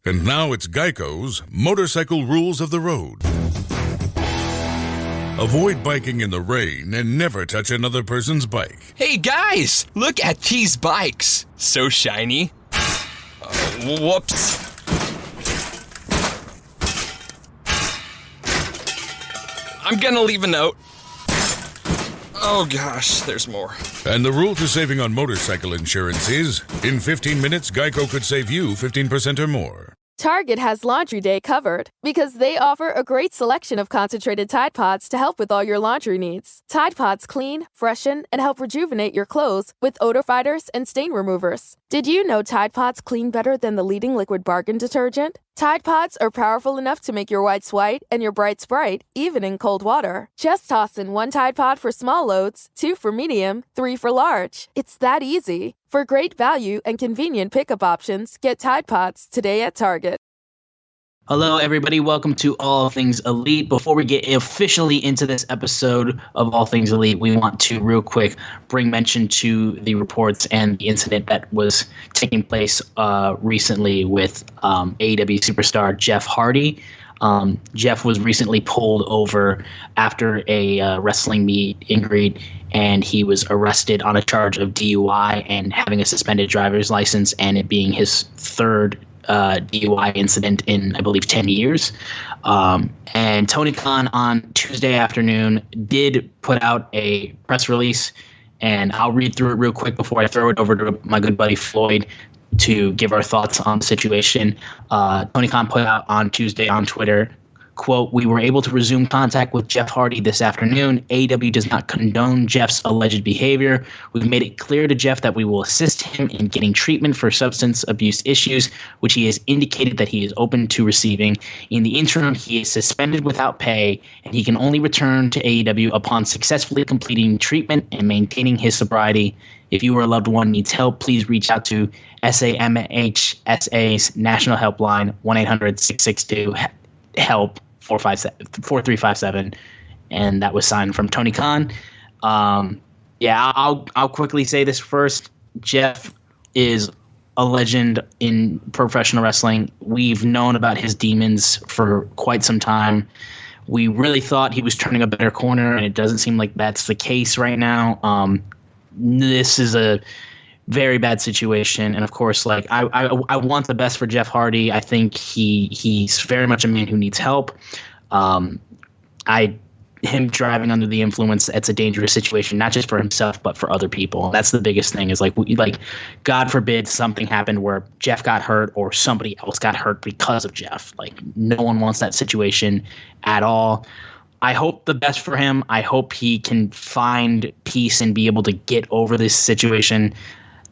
And now it's Geico's Motorcycle Rules of the Road. Avoid biking in the rain and never touch another person's bike. Hey guys, look at these bikes. So shiny. Whoops. I'm gonna leave a note. Oh gosh, there's more. And the rule to saving on motorcycle insurance is, in 15 minutes, Geico could save you 15% or more. Target has Laundry Day covered because they offer a great selection of concentrated Tide Pods to help with all your laundry needs. Tide Pods clean, freshen, and help rejuvenate your clothes with odor fighters and stain removers. Did you know Tide Pods clean better than the leading liquid bargain detergent? Tide Pods are powerful enough to make your whites white and your brights bright, even in cold water. Just toss in 1 Tide Pod for small loads, 2 for medium, 3 for large. It's that easy. For great value and convenient pickup options, get Tide Pods today at Target. Hello, everybody. Welcome to All Things Elite. Before we get officially into this episode of All Things Elite, we want to real quick bring mention to the reports and the incident that was taking place recently with AEW superstar Jeff Hardy. Jeff was recently pulled over after a wrestling meet and greet, and he was arrested on a charge of DUI and having a suspended driver's license, and it being his third DUI incident in, I believe, 10 years. And Tony Khan on Tuesday afternoon did put out a press release, and I'll read through it real quick before I throw it over to my good buddy Floyd to give our thoughts on the situation. Tony Khan put out on Tuesday on Twitter, quote, "We were able to resume contact with Jeff Hardy this afternoon. AEW does not condone Jeff's alleged behavior. We've made it clear to Jeff that we will assist him in getting treatment for substance abuse issues, which he has indicated that he is open to receiving. In the interim, he is suspended without pay, and he can only return to AEW upon successfully completing treatment and maintaining his sobriety. If you or a loved one needs help, please reach out to SAMHSA's National Helpline, 1-800-662-HELP, 4357. And that was signed from Tony Khan. I'll quickly say this first. Jeff is a legend in professional wrestling. We've known about his demons for quite some time. We really thought he was turning a better corner, and it doesn't seem like that's the case right now. This is a very bad situation, and of course, like I want the best for Jeff Hardy. I think he's very much a man who needs help. Him driving under the influence, it's a dangerous situation, not just for himself but for other people. That's the biggest thing. Is like God forbid something happened where Jeff got hurt or somebody else got hurt because of Jeff. Like, no one wants that situation at all. I hope the best for him. I hope he can find peace and be able to get over this situation.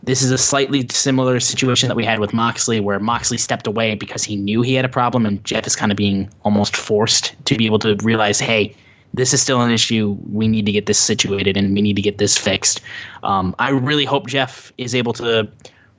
This is a slightly similar situation that we had with Moxley, where Moxley stepped away because he knew he had a problem, and Jeff is kind of being almost forced to be able to realize, hey, this is still an issue. We need to get this situated, and we need to get this fixed. I really hope Jeff is able to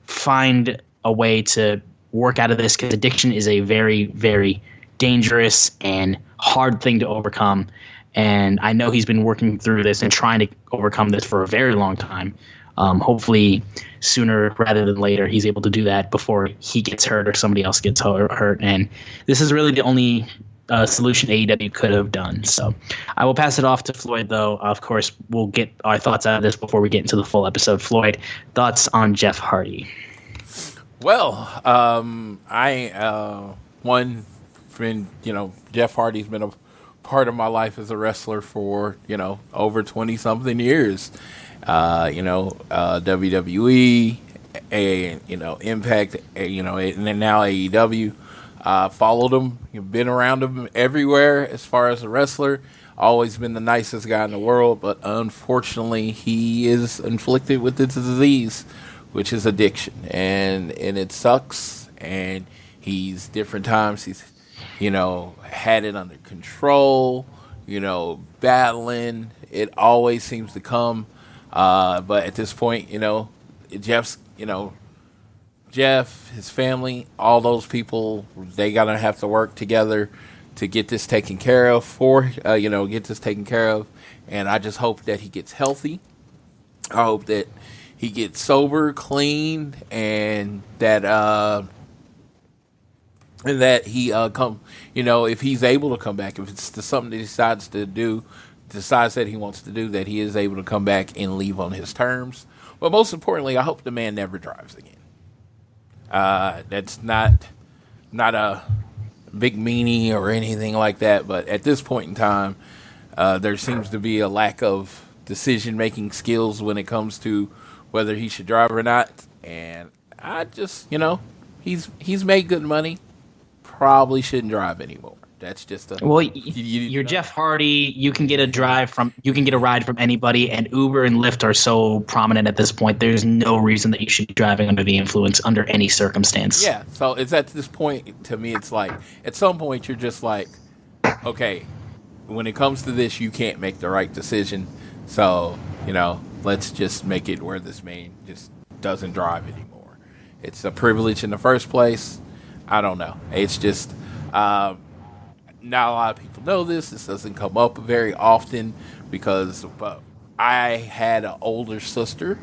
find a way to work out of this, because addiction is a very, very dangerous and hard thing to overcome. And I know he's been working through this and trying to overcome this for a very long time. Hopefully sooner rather than later he's able to do that before he gets hurt or somebody else gets hurt. And this is really the only solution AEW could have done. So I will pass it off to Floyd, though. Of course, we'll get our thoughts out of this before we get into the full episode. Floyd, thoughts on Jeff Hardy? Well, one friend, Jeff Hardy's been a part of my life as a wrestler for, over 20 something years. WWE, Impact, and then now AEW. Followed him, been around him everywhere as far as a wrestler. Always been the nicest guy in the world, but unfortunately, he is inflicted with this disease, which is addiction, and it sucks. And he's different times he's, had it under control, battling. It always seems to come. But at this point, Jeff, his family, all those people, they gotta have to work together to get this taken care of. And I just hope that he gets healthy. I hope that he gets sober, clean, and that and that he if he's able to come back, if it's something that he decides that he wants to do, that he is able to come back and leave on his terms. But most importantly, I hope the man never drives again. That's not a big meanie or anything like that, but at this point in time, there seems to be a lack of decision-making skills when it comes to whether he should drive or not. And I just, he's made good money. Probably shouldn't drive anymore. That's just you're Jeff Hardy. You can get a ride from anybody, and Uber and Lyft are so prominent at this point. There's no reason that you should be driving under the influence under any circumstance. Yeah. So it's at this point, to me, it's like at some point you're just like, okay, when it comes to this, you can't make the right decision. So let's just make it where this man just doesn't drive anymore. It's a privilege in the first place. I don't know. It's just. Not a lot of people know this. This doesn't come up very often because I had an older sister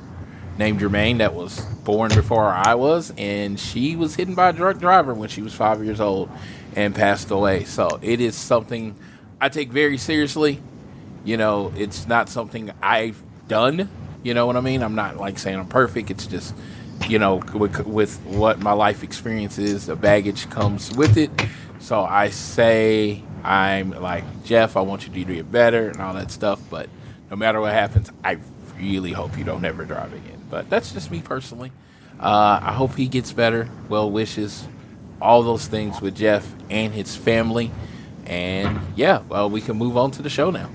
named Jermaine that was born before I was, and she was hit by a drunk driver when she was 5 years old and passed away. So it is something I take very seriously. It's not something I've done. You know what I mean? I'm not like saying I'm perfect. It's just, with what my life experience is, the baggage comes with it. So I say, I'm like, Jeff, I want you to do it better and all that stuff. But no matter what happens, I really hope you don't ever drive again. But that's just me personally. I hope he gets better. Well wishes, all those things with Jeff and his family. And we can move on to the show now.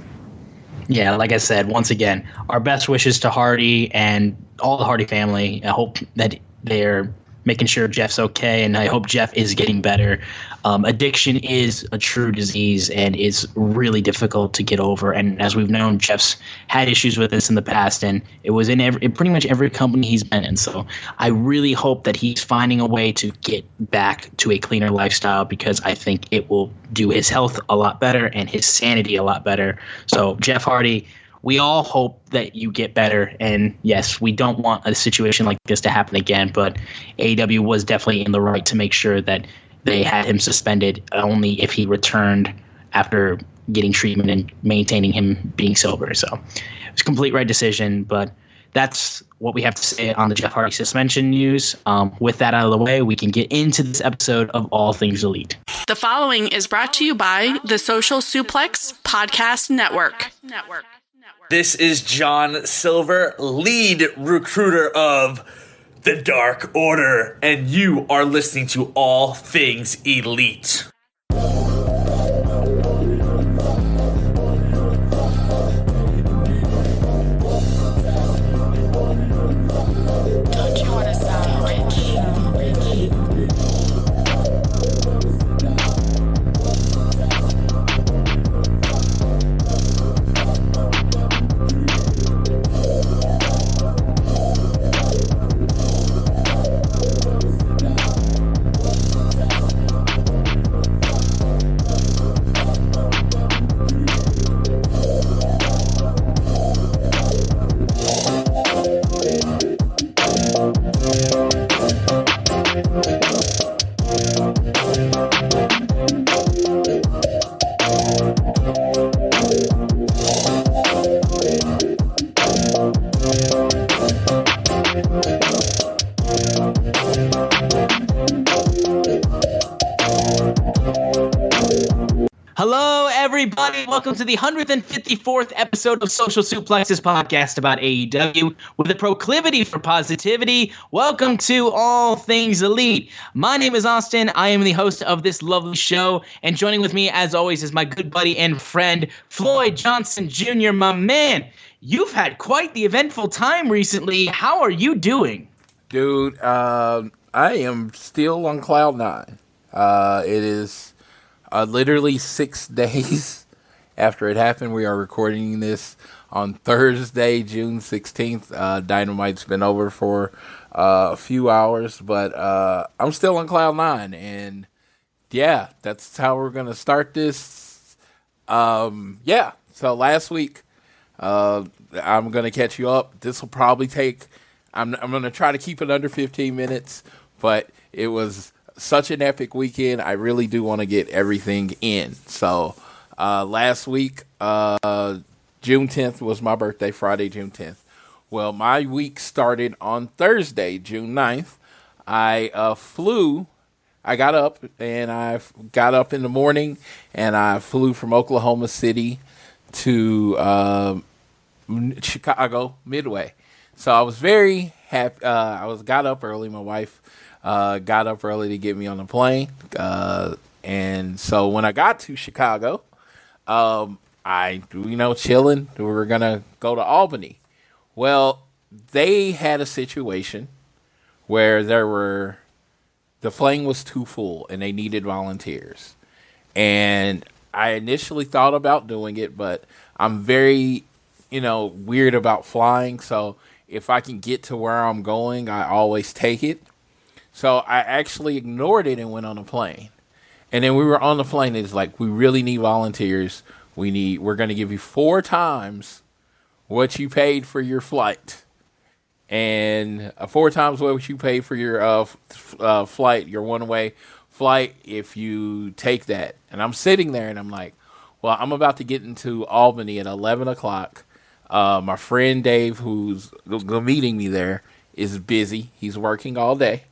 Yeah, like I said, once again, our best wishes to Hardy and all the Hardy family. I hope that they're making sure Jeff's okay, and I hope Jeff is getting better. Addiction is a true disease and is really difficult to get over. And as we've known, Jeff's had issues with this in the past, and it was in pretty much every company he's been in. So I really hope that he's finding a way to get back to a cleaner lifestyle, because I think it will do his health a lot better and his sanity a lot better. So Jeff Hardy, we all hope that you get better. And yes, we don't want a situation like this to happen again, but AEW was definitely in the right to make sure that they had him suspended only if he returned after getting treatment and maintaining him being sober. So it was a complete right decision, but that's what we have to say on the Jeff Hardy suspension news. With that out of the way, we can get into this episode of All Things Elite. The following is brought to you by the Social Suplex Podcast Network. This is John Silver, lead recruiter of the Dark Order, and you are listening to All Things Elite. Hello, everybody. Welcome to the 154th episode of Social Suplex's podcast about AEW with a proclivity for positivity. Welcome to All Things Elite. My name is Austin. I am the host of this lovely show, and joining with me, as always, is my good buddy and friend, Floyd Johnson Jr., my man. You've had quite the eventful time recently. How are you doing? Dude, I am still on cloud nine. It is literally 6 days after it happened. We are recording this on Thursday, June 16th. Dynamite's been over for a few hours, but I'm still on cloud nine. And yeah, that's how we're going to start this. So last week, I'm going to catch you up. This will probably take, I'm going to try to keep it under 15 minutes, but it was such an epic weekend. I really do want to get everything in. So last week, June 10th was my birthday, Friday, June 10th. Well, my week started on Thursday, June 9th. I got up in the morning and I flew from Oklahoma City to Chicago Midway. So I was very happy. Got up early. My wife got up early to get me on the plane. And so when I got to Chicago, chilling. We were going to go to Albany. Well, they had a situation where the plane was too full and they needed volunteers. And I initially thought about doing it, but I'm very, weird about flying. So if I can get to where I'm going, I always take it. So I actually ignored it and went on a plane. And then we were on the plane. It's like, we really need volunteers. We're going to give you 4 times what you paid for your flight. And 4 times what you paid for your flight, your one-way flight, if you take that. And I'm sitting there and I'm like, well, I'm about to get into Albany at 11 o'clock. My friend Dave, who's meeting me there, is busy. He's working all day.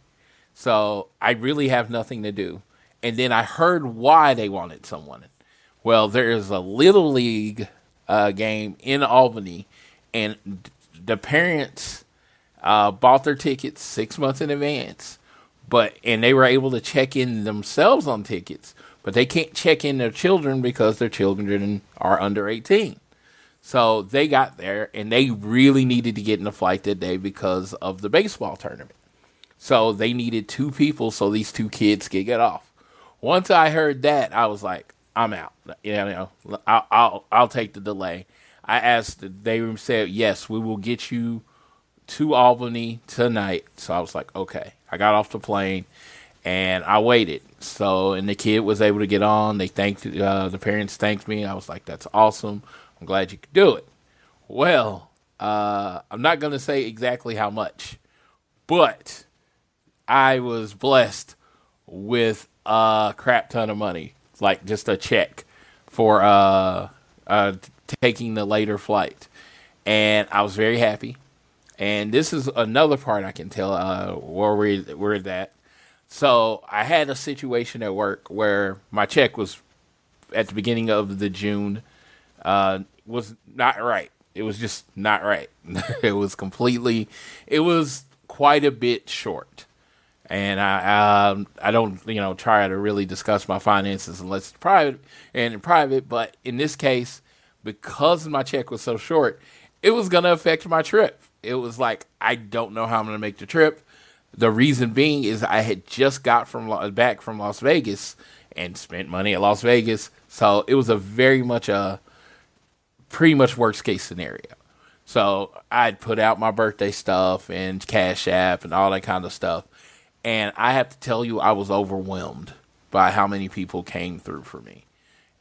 So I really have nothing to do. And then I heard why they wanted someone. Well, there is a Little League game in Albany, and the parents bought their tickets 6 months in advance. And they were able to check in themselves on tickets, but they can't check in their children because their children are under 18. So they got there, and they really needed to get in the flight that day because of the baseball tournament. So they needed 2 people so these 2 kids could get off. Once I heard that, I was like, I'm out. I'll take the delay. I asked, they said, yes, we will get you to Albany tonight. So I was like, okay. I got off the plane and I waited. So, and the kid was able to get on. They thanked, the parents thanked me. I was like, that's awesome. I'm glad you could do it. Well, I'm not going to say exactly how much, but I was blessed with a crap ton of money, like just a check for taking the later flight. And I was very happy. And this is another part I can tell where we're at. So I had a situation at work where my check was at the beginning of the June was not right. It was just not right. It was quite a bit short. And I don't try to really discuss my finances unless it's private. But in this case, because my check was so short, it was going to affect my trip. It was like, I don't know how I'm going to make the trip. The reason being is I had just got back from Las Vegas and spent money at Las Vegas. So it was pretty much worst case scenario. So I'd put out my birthday stuff and Cash App and all that kind of stuff. And I have to tell you, I was overwhelmed by how many people came through for me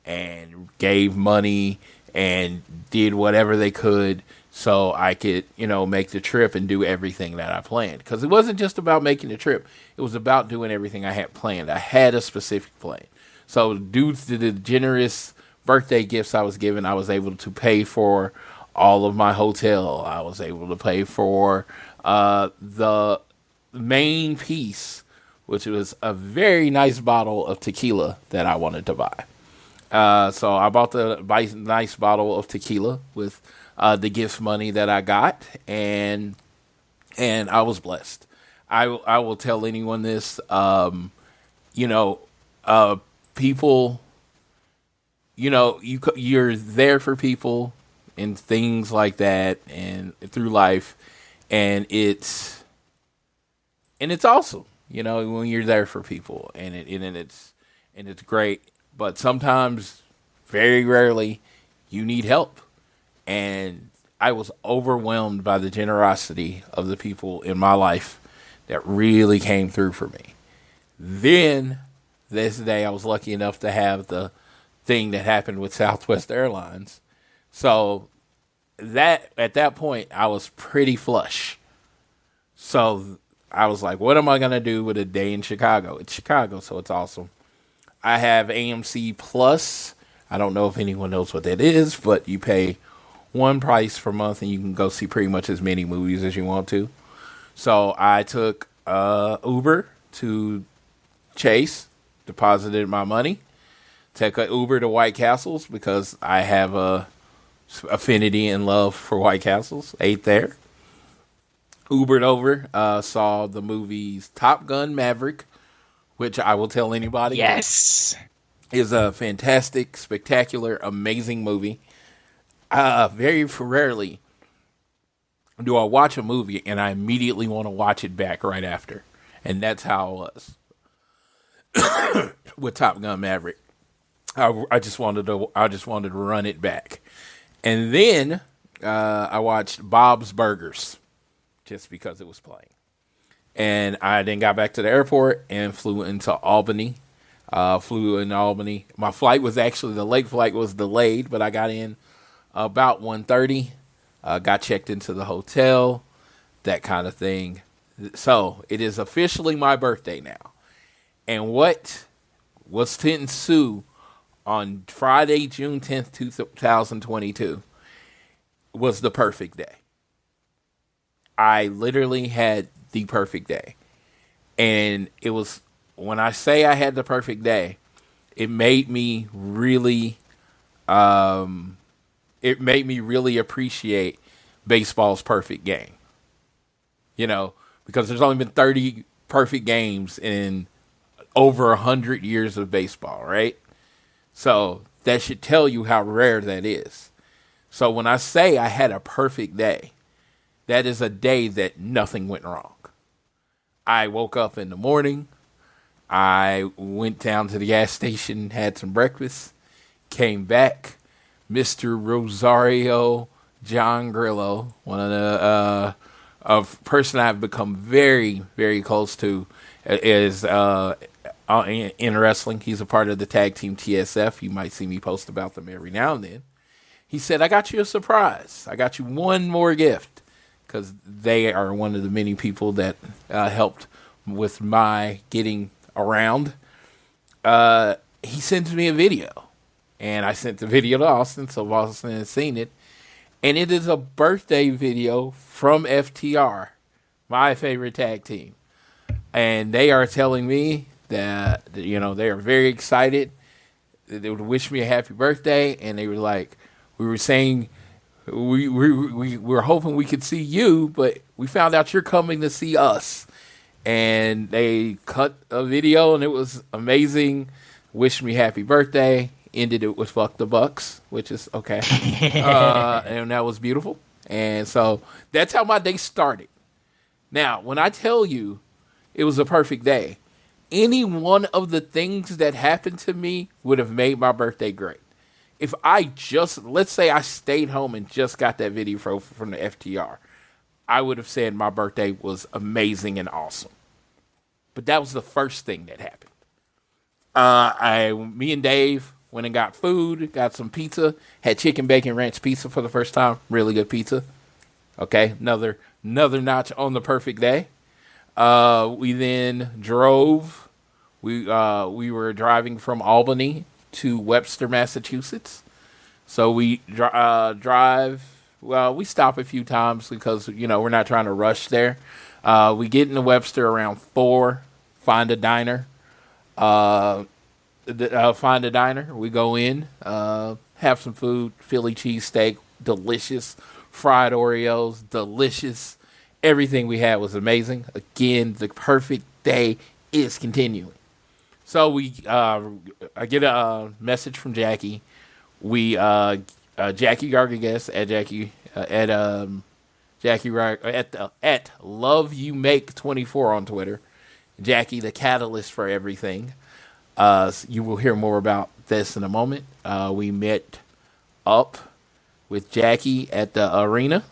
and gave money and did whatever they could so I could, make the trip and do everything that I planned. Because it wasn't just about making the trip. It was about doing everything I had planned. I had a specific plan. So due to the generous birthday gifts I was given, I was able to pay for all of my hotel. I was able to pay for the main piece, which was a very nice bottle of tequila that I wanted to buy. So I bought the nice bottle of tequila with the gift money that I got, and I was blessed. I will tell anyone this, people, you're there for people and things like that and through life, and it's awesome, when you're there for people and it's great, but sometimes, very rarely, you need help. And I was overwhelmed by the generosity of the people in my life that really came through for me. Then, this day, I was lucky enough to have the thing that happened with Southwest Airlines. So, at that point, I was pretty flush. So, I was like, what am I going to do with a day in Chicago? It's Chicago, so it's awesome. I have AMC Plus. I don't know if anyone knows what that is, but you pay one price per month and you can go see pretty much as many movies as you want to. So I took Uber to Chase, deposited my money, took an Uber to White Castles because I have a affinity and love for White Castles. Ate there. Ubered over, saw the movies Top Gun Maverick, which I will tell anybody. Yes. Is a fantastic, spectacular, amazing movie. Very rarely do I watch a movie and I immediately want to watch it back right after. And that's how it was with Top Gun Maverick. I just wanted to run it back. And then I watched Bob's Burgers just because it was playing. And I then got back to the airport and flew into Albany. My flight was actually, the late flight was delayed, but I got in about 1:30. Got checked into the hotel, that kind of thing. So it is officially my birthday now. And what was to ensue on Friday, June 10th, 2022 was the perfect day. I literally had the perfect day. And it was, when I say I had the perfect day, it made me really appreciate baseball's perfect game. You know, because there's only been 30 perfect games in over 100 years of baseball, right? So that should tell you how rare that is. So when I say I had a perfect day, that is a day that nothing went wrong. I woke up in the morning. I went down to the gas station, had some breakfast, came back. Mr. Rosario John Grillo, one of the a person I've become very, very close to, is in wrestling. He's a part of the tag team TSF. You might see me post about them every now and then. He said, I got you a surprise. I got you one more gift, because they are one of the many people that helped with my getting around. He sends me a video, and I sent the video to Austin, so Austin has seen it. And it is a birthday video from FTR, my favorite tag team. And they are telling me that, you know, they are very excited. They would wish me a happy birthday. And they were like, we were saying, we were hoping we could see you, but we found out you're coming to see us. And they cut a video, and it was amazing. Wish me happy birthday. Ended it with fuck the Bucks, which is okay. And that was beautiful. And so that's how my day started. Now, when I tell you it was a perfect day, any one of the things that happened to me would have made my birthday great. If I just, let's say I stayed home and just got that video from the FTR, I would have said my birthday was amazing and awesome. But that was the first thing that happened. Me and Dave went and got food, got some pizza, had chicken bacon ranch pizza for the first time. Really good pizza. Okay, another notch on the perfect day. We then drove. We were driving from Albany to Webster, Massachusetts. So we drive. Well, we stop a few times because, you know, we're not trying to rush there. We get into Webster around 4, find a diner. Find a diner. We go in, have some food, Philly cheesesteak, delicious, fried Oreos, delicious. Everything we had was amazing. Again, the perfect day is continuing. So I get a message from Jacky. Jacky Rodriguez at Love You Make 24 on Twitter. Jacky, the catalyst for everything. You will hear more about this in a moment. We met up with Jacky at the arena.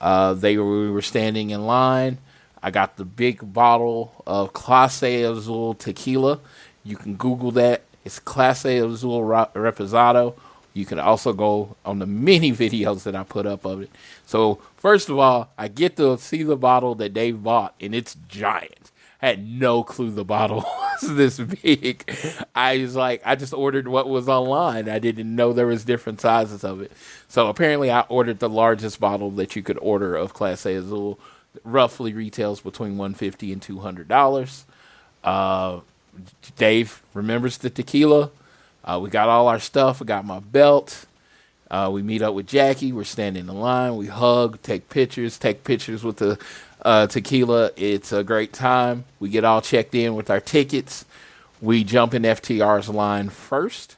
We were standing in line. I got the big bottle of Clase Azul tequila. You can Google that. It's Clase Azul Reposado, You can also go on the many videos that I put up of it. So first of all, I get to see the bottle that Dave bought, and it's giant. I had no clue the bottle was this big. I just ordered what was online. I didn't know there was different sizes of it. So apparently I ordered the largest bottle that you could order of Class A Azul. Roughly retails between $150 and $200. Dave remembers the tequila. We got all our stuff. I got my belt. We meet up with Jacky. We're standing in line. We hug, take pictures with the tequila. It's a great time. We get all checked in with our tickets. We jump in FTR's line first.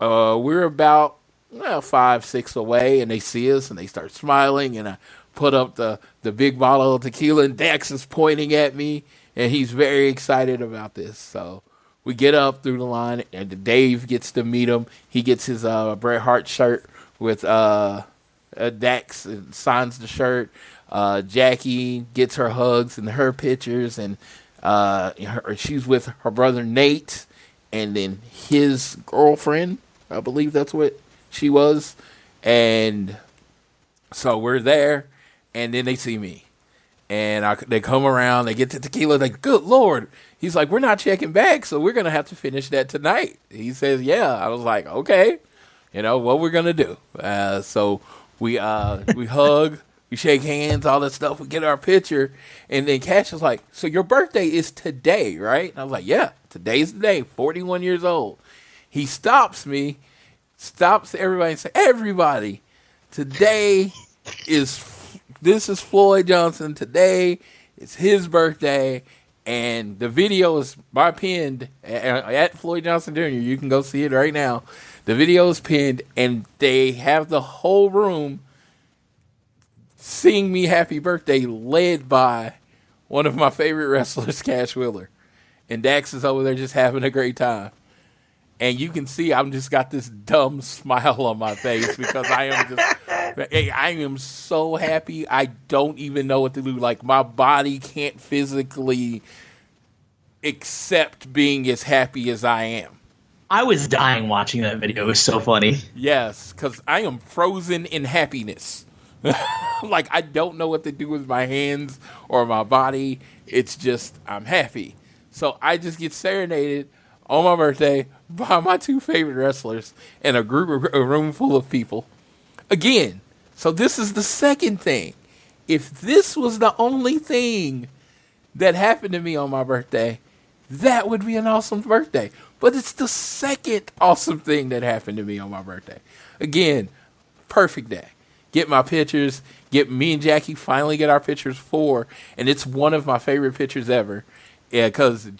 We're about 5-6 away, and they see us, and they start smiling, and I put up the big bottle of tequila, and Dax is pointing at me, and he's very excited about this. So we get up through the line, and Dave gets to meet him. He gets his Bret Hart shirt with Dax and signs the shirt. Jacky gets her hugs and her pictures, and she's with her brother Nate, and then his girlfriend. I believe that's what she was. And so we're there, and then they see me. And they come around, they get the tequila, they go, good Lord. He's like, we're not checking back, so we're going to have to finish that tonight. He says, yeah. I was like, okay, what we're going to do. So we hug, we shake hands, all that stuff. We get our picture, and then Cash is like, so your birthday is today, right? And I was like, yeah, today's the day, 41 years old. He stops me, stops everybody and says, everybody, this is Floyd Johnson. Today is his birthday, and the video is pinned at Floyd Johnson Jr. You can go see it right now. The video is pinned, and they have the whole room sing me happy birthday, led by one of my favorite wrestlers, Cash Wheeler. And Dax is over there just having a great time. And you can see I'm just got this dumb smile on my face because I am so happy. I don't even know what to do. Like, my body can't physically accept being as happy as I am. I was dying watching that video. It was so funny. Yes, because I am frozen in happiness. Like, I don't know what to do with my hands or my body. It's just, I'm happy. So I just get serenaded on my birthday by my two favorite wrestlers and a room full of people. Again, so this is the second thing. If this was the only thing that happened to me on my birthday, that would be an awesome birthday. But it's the second awesome thing that happened to me on my birthday. Again, perfect day. Get my pictures. Me and Jacky finally get our pictures and it's one of my favorite pictures ever. Yeah, because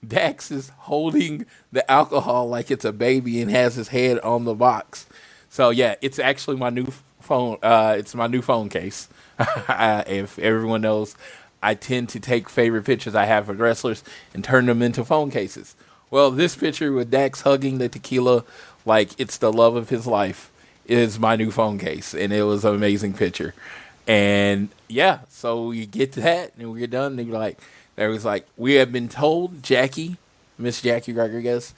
Dax is holding the alcohol like it's a baby and has his head on the box. So yeah, it's actually my new phone. It's my new phone case. If everyone knows, I tend to take favorite pictures I have of wrestlers and turn them into phone cases. Well, this picture with Dax hugging the tequila like it's the love of his life is my new phone case, and it was an amazing picture. And yeah, so we get to that, and we get done, and they was like, we have been told, Miss Jacky Rodriguez,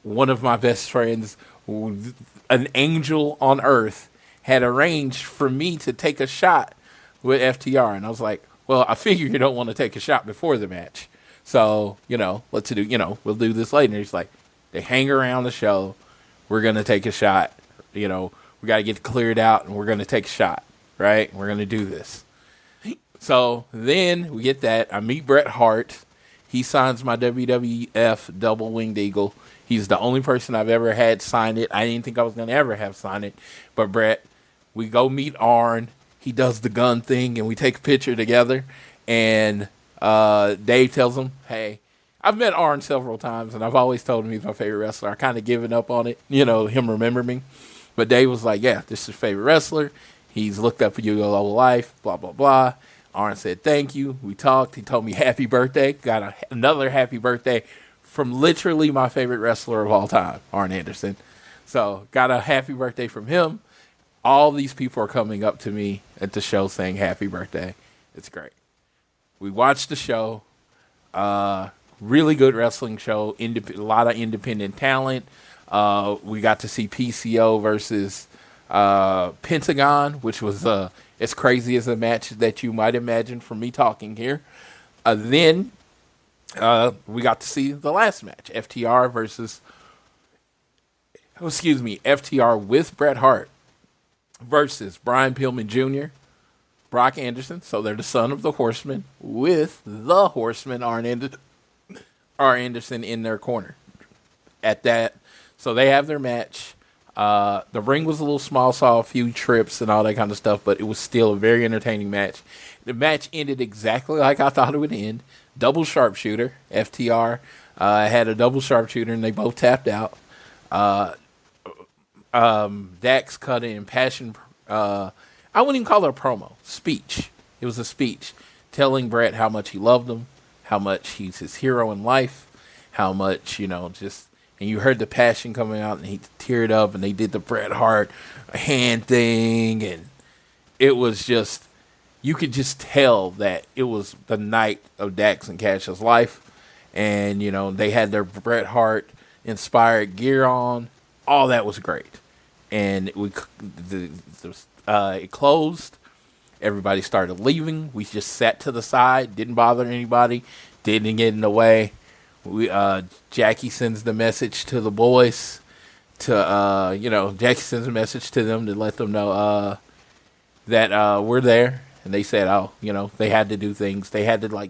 one of my best friends, an angel on earth, had arranged for me to take a shot with FTR. And I was like, well, I figure you don't want to take a shot before the match. So, we'll do this later. And he's like, they hang around the show. We're going to take a shot. We got to get cleared out, and we're going to take a shot, right? We're going to do this. So then we get that. I meet Bret Hart. He signs my WWF Double Winged Eagle. He's the only person I've ever had sign it. I didn't think I was going to ever have sign it. But Bret, we go meet Arn. He does the gun thing, and we take a picture together. And Dave tells him, hey, I've met Arn several times, and I've always told him he's my favorite wrestler. I kind of given up on it, him remembering me. But Dave was like, yeah, this is your favorite wrestler. He's looked up for you your whole life, blah, blah, blah. Arn said, thank you. We talked. He told me happy birthday. Got another happy birthday from literally my favorite wrestler of all time, Arn Anderson. So got a happy birthday from him. All these people are coming up to me at the show saying happy birthday. It's great. We watched the show. Really good wrestling show. A lot of independent talent. We got to see PCO versus Pentagon, which was as crazy as a match that you might imagine from me talking here. Then we got to see the last match, FTR with Bret Hart versus Brian Pillman Jr., Brock Anderson. So they're the son of the Horseman with the Horseman R. Anderson in their corner. So they have their match. The ring was a little small, saw a few trips and all that kind of stuff, but it was still a very entertaining match. The match ended exactly like I thought it would end. Double sharpshooter. FTR had a double sharpshooter, and they both tapped out. Dax cut in passion. I wouldn't even call it a promo. Speech. It was a speech telling Bret how much he loved him, how much he's his hero in life, how much, and you heard the passion coming out, and he teared up, and they did the Bret Hart hand thing, and it was just, you could just tell that it was the night of Dax and Cash's life, and, they had their Bret Hart inspired gear on. All that was great. And it closed. Everybody started leaving. We just sat to the side, didn't bother anybody, didn't get in the way. Jacky sends the message to the boys Jacky sends a message to them to let them know that we're there. And they said, they had to do things. They had to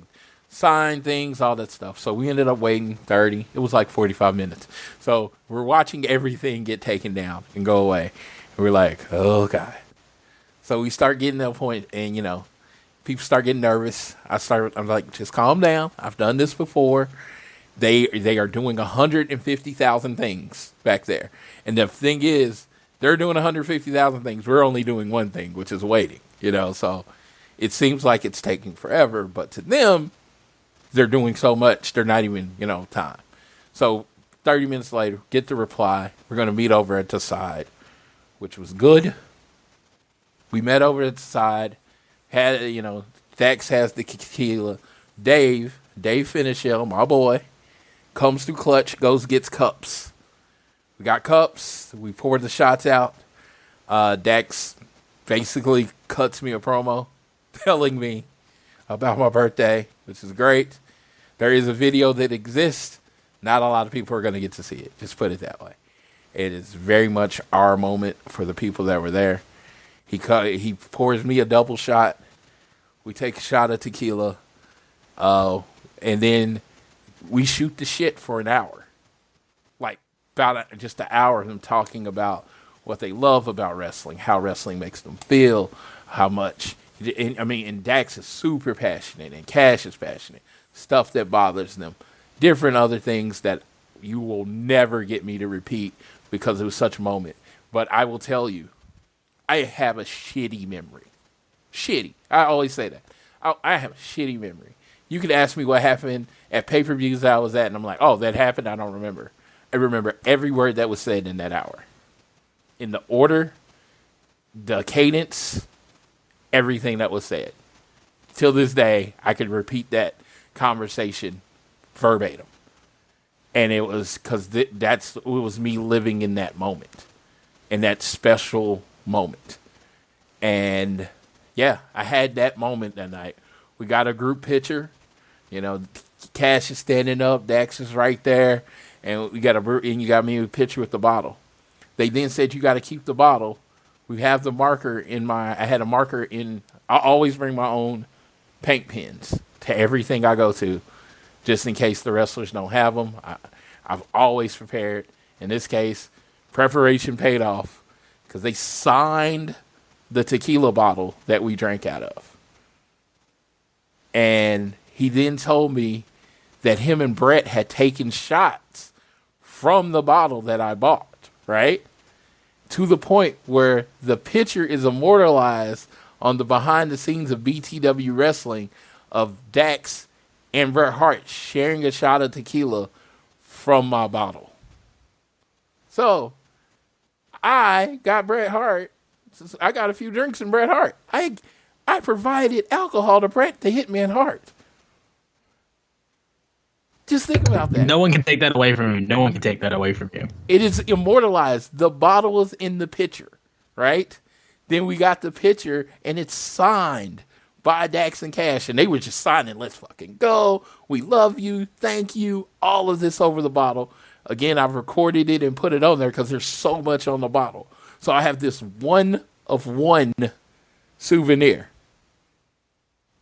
sign things, all that stuff. So we ended up waiting 30. It was 45 minutes. So we're watching everything get taken down and go away. And we're like, oh, God. So we start getting to a point, and, people start getting nervous. I'm like, just calm down. I've done this before. They are doing 150,000 things back there. And the thing is, they're doing 150,000 things. We're only doing one thing, which is waiting, So it seems like it's taking forever. But to them, they're doing so much, they're not even, time. So 30 minutes later, get the reply. We're going to meet over at the side, which was good. We met over at the side. Had, Dax has the tequila. Dave Finishell, my boy, comes through clutch, gets cups. We got cups. We poured the shots out. Dax basically cuts me a promo telling me about my birthday, which is great. There is a video that exists. Not a lot of people are going to get to see it. Just put it that way. It is very much our moment for the people that were there. He pours me a double shot. We take a shot of tequila. And then we shoot the shit for an hour. About just an hour of them talking about what they love about wrestling, how wrestling makes them feel, how much. And Dax is super passionate, and Cash is passionate. Stuff that bothers them. Different other things that you will never get me to repeat because it was such a moment. But I will tell you, I have a shitty memory. Shitty. I always say that. I have a shitty memory. You could ask me what happened at pay-per-views that I was at, and I'm like, oh, that happened? I don't remember. I remember every word that was said in that hour. In the order, the cadence, everything that was said. Till this day, I could repeat that conversation verbatim. And it was because it was me living in that moment. In that special moment. And, yeah, I had that moment that night. We got a group picture. Cash is standing up. Dax is right there. And you got me a picture with the bottle. They then said you got to keep the bottle. We have the marker I had a marker I always bring my own paint pens to everything I go to, just in case the wrestlers don't have them. I've always prepared. In this case, preparation paid off because they signed the tequila bottle that we drank out of. And he then told me that him and Bret had taken shots from the bottle that I bought, right? To the point where the picture is immortalized on the behind the scenes of BTW Wrestling of Dax and Bret Hart sharing a shot of tequila from my bottle. So I got Bret Hart. I got a few drinks in Bret Hart. I provided alcohol to Bret to Hitman Hart. Just think about that. No one can take that away from you. No one can take that away from you. It is immortalized. The bottle is in the picture, right? Then we got the picture, and it's signed by Dax and Cash, and they were just signing, let's fucking go. We love you. Thank you. All of this over the bottle. Again, I've recorded it and put it on there because there's so much on the bottle. So I have this one of one souvenir.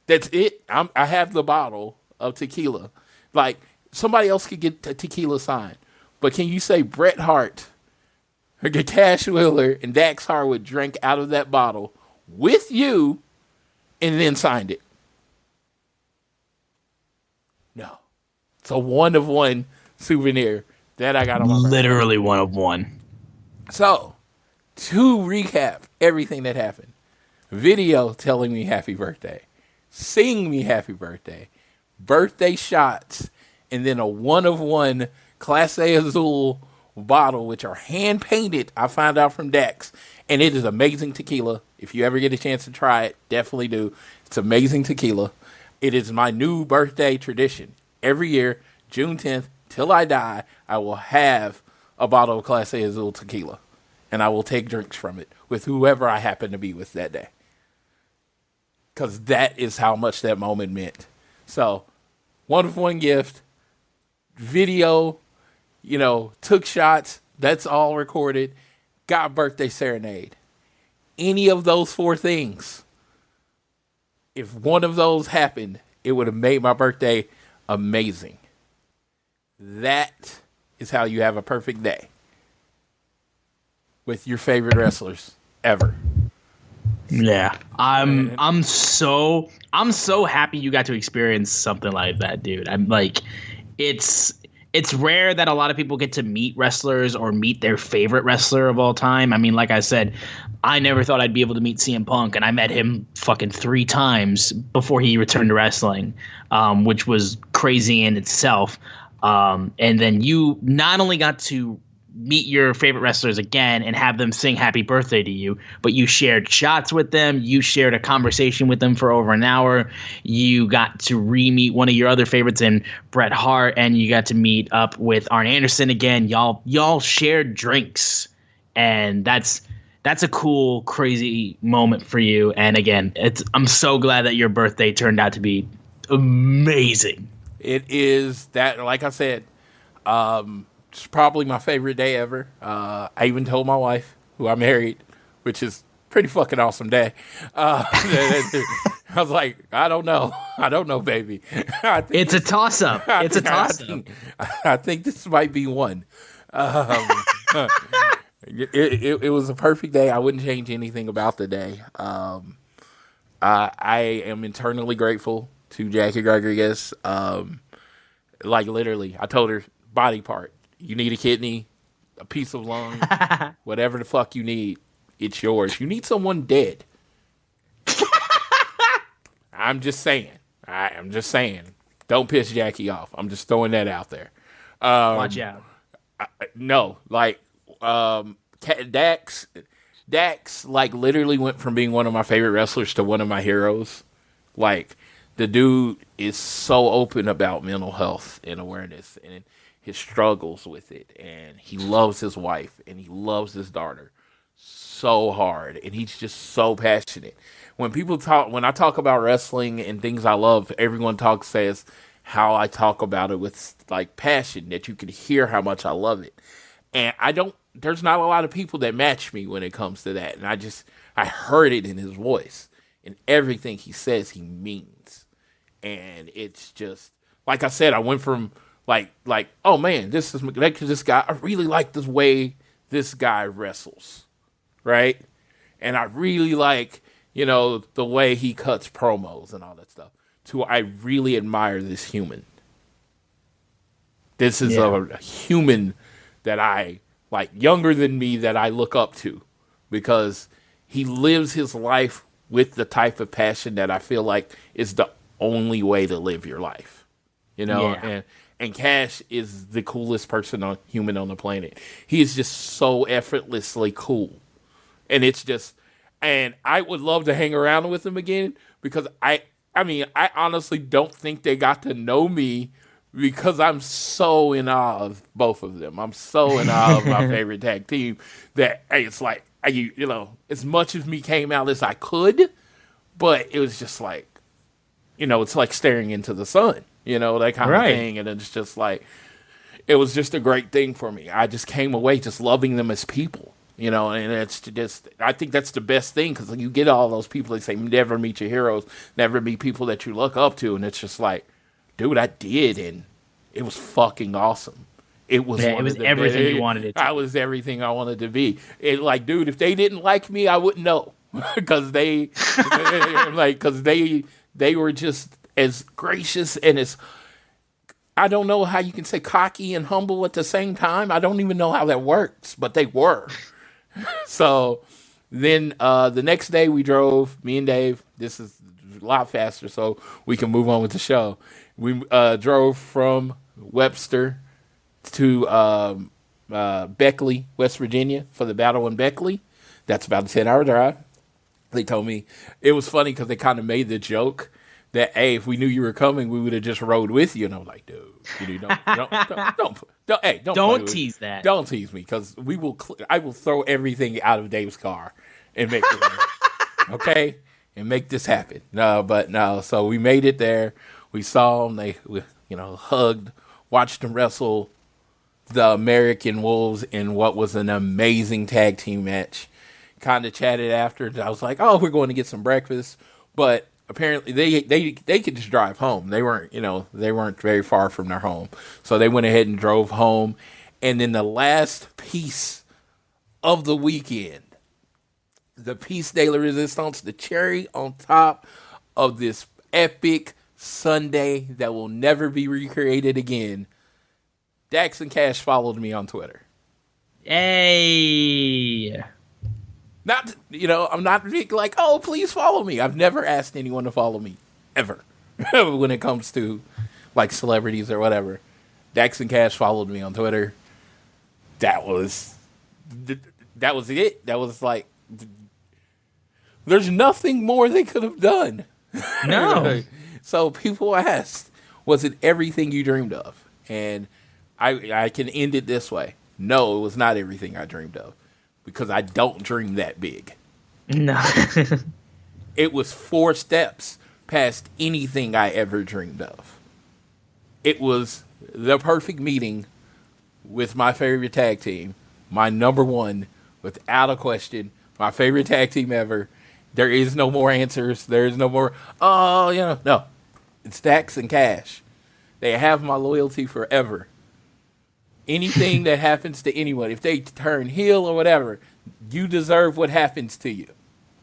That's it. I have the bottle of tequila. Like, somebody else could get tequila signed. But can you say Bret Hart, Cash Wheeler, and Dax Harwood drank out of that bottle with you and then signed it? No. It's a one of one souvenir that I got on my birthday. Literally one of one. So, to recap everything that happened: video telling me happy birthday, sing me happy birthday shots, and then a one of one Class A Azul bottle, which are hand painted. I found out from Dax, and it is amazing tequila. If you ever get a chance to try it, definitely do. It's amazing tequila. It is my new birthday tradition. Every year, June 10th, till I die, I will have a bottle of Class A Azul tequila, and I will take drinks from it with whoever I happen to be with that day. Because that is how much that moment meant. So, one of one gift, video, took shots, that's all recorded, got birthday serenade. Any of those four things, if one of those happened, it would have made my birthday amazing. That is how you have a perfect day with your favorite wrestlers ever. Yeah. I'm so happy you got to experience something like that, dude. I'm like, it's rare that a lot of people get to meet wrestlers or meet their favorite wrestler of all time. I mean, like I said, I never thought I'd be able to meet CM Punk, and I met him fucking 3 times before he returned to wrestling, which was crazy in itself. And then you not only got to meet your favorite wrestlers again and have them sing happy birthday to you, but you shared shots with them. You shared a conversation with them for over an hour. You got to re-meet one of your other favorites in Bret Hart, and you got to meet up with Arn Anderson again. Y'all shared drinks, and that's a cool, crazy moment for you. And again, I'm so glad that your birthday turned out to be amazing. It is that, like I said, it's probably my favorite day ever. I even told my wife, who I married, which is pretty fucking awesome day. I was like, I don't know, baby. It's a toss-up. It's a toss-up. I think this might be one. It was a perfect day. I wouldn't change anything about the day. I am eternally grateful to Jacky Rodriguez. Like, literally, I told her, body part. You need a kidney, a piece of lung, whatever the fuck you need, it's yours. You need someone dead. I'm just saying. Don't piss Jacky off. I'm just throwing that out there. Watch out. Dax, like, literally went from being one of my favorite wrestlers to one of my heroes. Like, the dude is so open about mental health and awareness and his struggles with it, and he loves his wife and he loves his daughter so hard, and he's just so passionate. When I talk about wrestling and things I love, everyone says how I talk about it with like passion, that you can hear how much I love it. And there's not a lot of people that match me when it comes to that. And I heard it in his voice, and everything he says he means. And it's just, like I said, I went from like, oh man, this guy, I really like the way this guy wrestles, right? And I really like, the way he cuts promos and all that stuff, to I really admire this human. This is a human that I like, younger than me, that I look up to, because he lives his life with the type of passion that I feel like is the only way to live your life, And Cash is the coolest human on the planet. He is just so effortlessly cool. And it's just, and I would love to hang around with him again, because I honestly don't think they got to know me because I'm so in awe of both of them. I'm so in awe of my favorite tag team that it's like, as much of me came out as I could, but it was just like, it's like staring into the sun, that kind of thing. And it's just like, it was just a great thing for me. I just came away just loving them as people, and it's just, I think that's the best thing, because you get all those people that say, never meet your heroes, never meet people that you look up to. And it's just like, dude, I did, and it was fucking awesome. It was everything you wanted it to be. I was everything I wanted to be. Dude, if they didn't like me, I wouldn't know, because they were just as gracious and as, I don't know how you can say cocky and humble at the same time. I don't even know how that works, but they were. So then the next day we drove, me and Dave, this is a lot faster so we can move on with the show. We drove from Webster to Beckley, West Virginia for the battle in Beckley. That's about a 10-hour drive. They told me, it was funny because they kind of made the joke that, hey, if we knew you were coming, we would have just rode with you. And I was like, dude, don't tease that. Don't tease me, because I will throw everything out of Dave's car and make it okay, and make this happen. No. So we made it there. We saw them. They, hugged, watched them wrestle the American Wolves in what was an amazing tag team match. Kind of chatted after. I was like, oh, we're going to get some breakfast, but apparently they could just drive home. They weren't very far from their home. So they went ahead and drove home. And then the last piece of the weekend, the piece de la resistance, the cherry on top of this epic Sunday that will never be recreated again, Dax and Cash followed me on Twitter. Hey. Not, I'm not like, oh, please follow me. I've never asked anyone to follow me, ever, when it comes to, like, celebrities or whatever. Dax and Cash followed me on Twitter. That was it. That was like, there's nothing more they could have done. No. So people asked, was it everything you dreamed of? And I can end it this way. No, it was not everything I dreamed of. Because I don't dream that big. No. It was 4 steps past anything I ever dreamed of. It was the perfect meeting with my favorite tag team. My number one, without a question. My favorite tag team ever. There is no more answers. There is no more, no. It's Dax and Cash. They have my loyalty forever. Anything that happens to anyone, if they turn heel or whatever, you deserve what happens to you.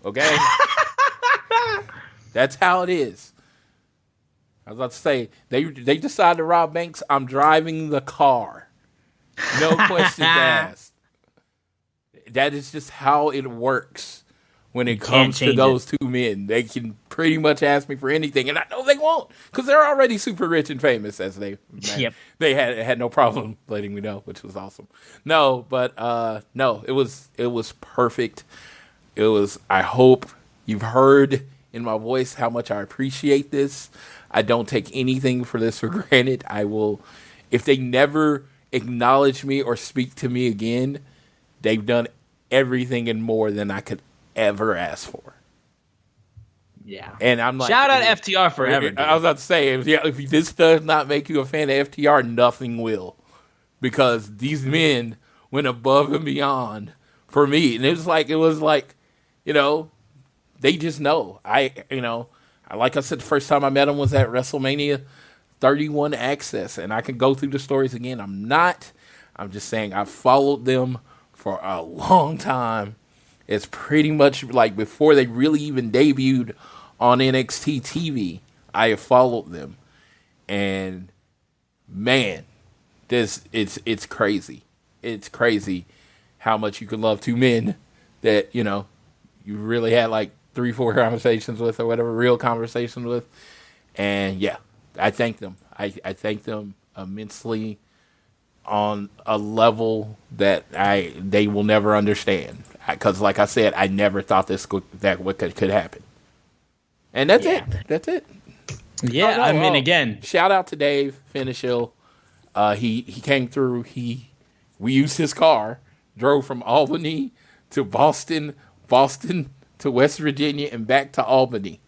Okay? That's how it is. I was about to say, they decide to rob banks, I'm driving the car. No questions asked. That is just how it works when it comes to those two men. They can pretty much ask me for anything, and I know they won't, because they're already super rich and famous, as they had no problem letting me know, which was awesome. No, but no, it was perfect. It was. I hope you've heard in my voice how much I appreciate this. I don't take anything for this for granted. I will, if they never acknowledge me or speak to me again, they've done everything and more than I could ever ask for. Yeah. And I'm like, shout out FTR forever. I was about to say, if this does not make you a fan of FTR, nothing will. Because these men went above and beyond for me. And it was like, they just know. Like I said, the first time I met them was at WrestleMania 31 Access. And I can go through the stories again. I'm just saying I followed them for a long time. It's pretty much like before they really even debuted on NXT TV, I have followed them. And man, it's crazy. It's crazy how much you can love two men that, you really had like 3-4 conversations with or whatever, real conversations with. And yeah, I thank them. I thank them immensely on a level that they will never understand. Because, like I said, I never thought that could happen. And that's it. That's it. Yeah, I mean, again, shout out to Dave Finishil. He came through. We used his car, drove from Albany to Boston to West Virginia, and back to Albany.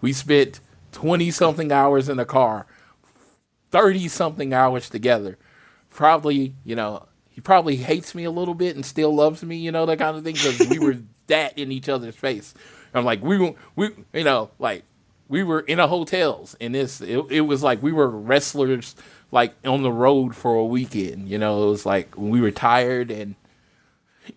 We spent 20-something hours in the car, 30-something hours together. Probably, he probably hates me a little bit and still loves me, that kind of thing, because we were that in each other's face. I'm like, we were in a hotels, and it was like we were wrestlers, like on the road for a weekend. It was like when we were tired, and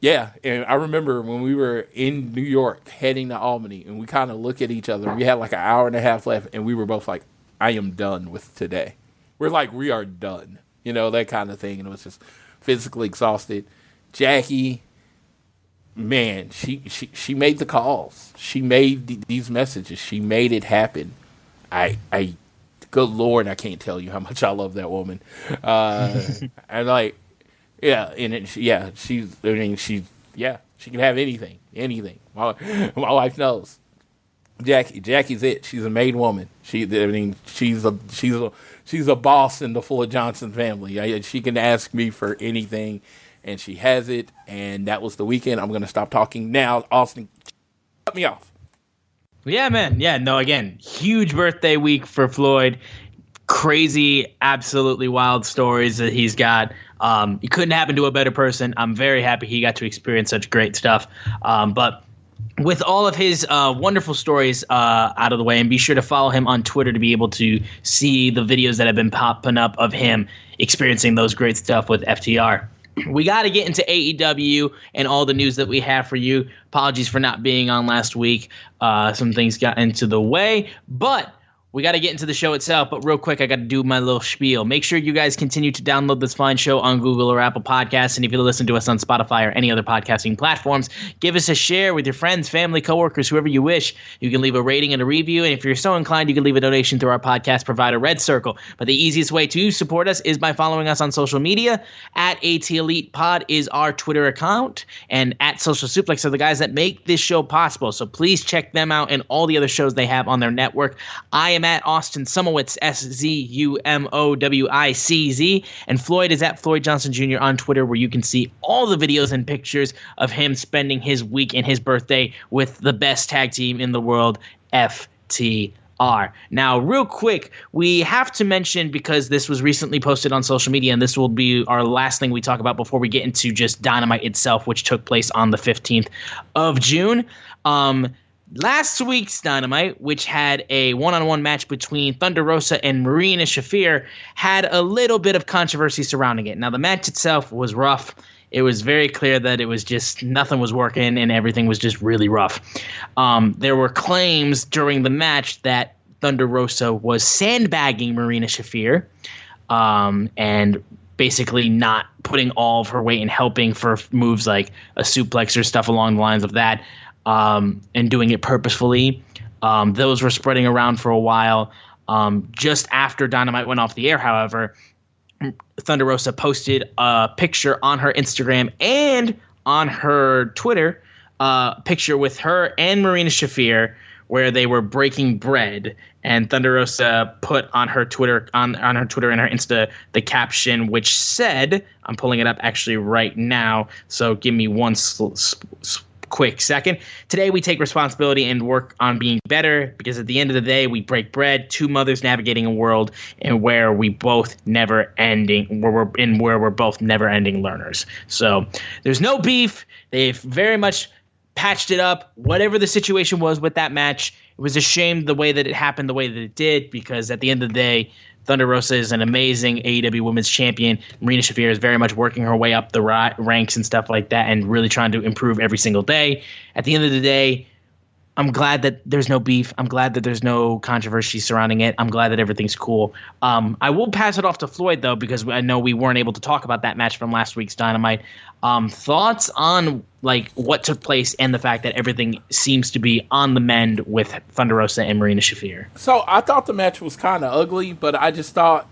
and I remember when we were in New York heading to Albany, and we kind of look at each other. We had like an hour and a half left, and we were both like, "I am done with today." We're like, we are done, that kind of thing, and it was just physically exhausted. Jacky, man, she made the calls. She made these messages. She made it happen. Good Lord, I can't tell you how much I love that woman. And like, she can have anything. My wife knows. Jacky's it. She's a made woman. She's a boss in the Floyd Johnson family. She can ask me for anything, and she has it. And that was the weekend. I'm going to stop talking now. Austin, cut me off. Yeah, man. Yeah, no, again, huge birthday week for Floyd. Crazy, absolutely wild stories that he's got. It couldn't happen to a better person. I'm very happy he got to experience such great stuff. But with all of his wonderful stories out of the way, and be sure to follow him on Twitter to be able to see the videos that have been popping up of him experiencing those great stuff with FTR. We got to get into AEW and all the news that we have for you. Apologies for not being on last week. Some things got into the way, but we got to get into the show itself. But real quick, I got to do my little spiel. Make sure you guys continue to download this fine show on Google or Apple Podcasts. And if you listen to us on Spotify or any other podcasting platforms, give us a share with your friends, family, coworkers, whoever you wish. You can leave a rating and a review. And if you're so inclined, you can leave a donation through our podcast provider, Red Circle. But the easiest way to support us is by following us on social media. At AT Elite Pod is our Twitter account. And at Social Suplex are the guys that make this show possible. So please check them out and all the other shows they have on their network. I am at Austin Sumowitz, SZUMOWICZ, and Floyd is at Floyd Johnson Jr. on Twitter, where you can see all the videos and pictures of him spending his week and his birthday with the best tag team in the world, FTR. Now, real quick, we have to mention, because this was recently posted on social media, and this will be our last thing we talk about before we get into just Dynamite itself, which took place on the 15th of June. Last week's Dynamite, which had a one-on-one match between Thunder Rosa and Marina Shafir, had a little bit of controversy surrounding it. Now, the match itself was rough. It was very clear that it was just nothing was working and everything was just really rough. There were claims during the match that Thunder Rosa was sandbagging Marina Shafir and basically not putting all of her weight and helping for moves like a suplex or stuff along the lines of that. And doing it purposefully. Those were spreading around for a while. Just after Dynamite went off the air, however, Thunder Rosa posted a picture on her Instagram and on her Twitter, picture with her and Marina Shafir, where they were breaking bread. And Thunder Rosa put on her Twitter, on her Twitter and her Insta, the caption, which said, I'm pulling it up actually right now, so give me one quick second. Today we take responsibility and work on being better, because at the end of the day we break bread, two mothers navigating a world and where we're both never ending learners. So there's no beef. They've very much patched it up. Whatever the situation was with that match, it was a shame the way that it happened the way that it did, because at the end of the day, Thunder Rosa is an amazing AEW Women's Champion. Marina Shafir is very much working her way up the ranks and stuff like that and really trying to improve every single day. At the end of the day, I'm glad that there's no beef. I'm glad that there's no controversy surrounding it. I'm glad that everything's cool. I will pass it off to Floyd, though, because I know we weren't able to talk about that match from last week's Dynamite. Thoughts on what took place and the fact that everything seems to be on the mend with Thunder Rosa and Marina Shafir? So I thought the match was kind of ugly, but I just thought,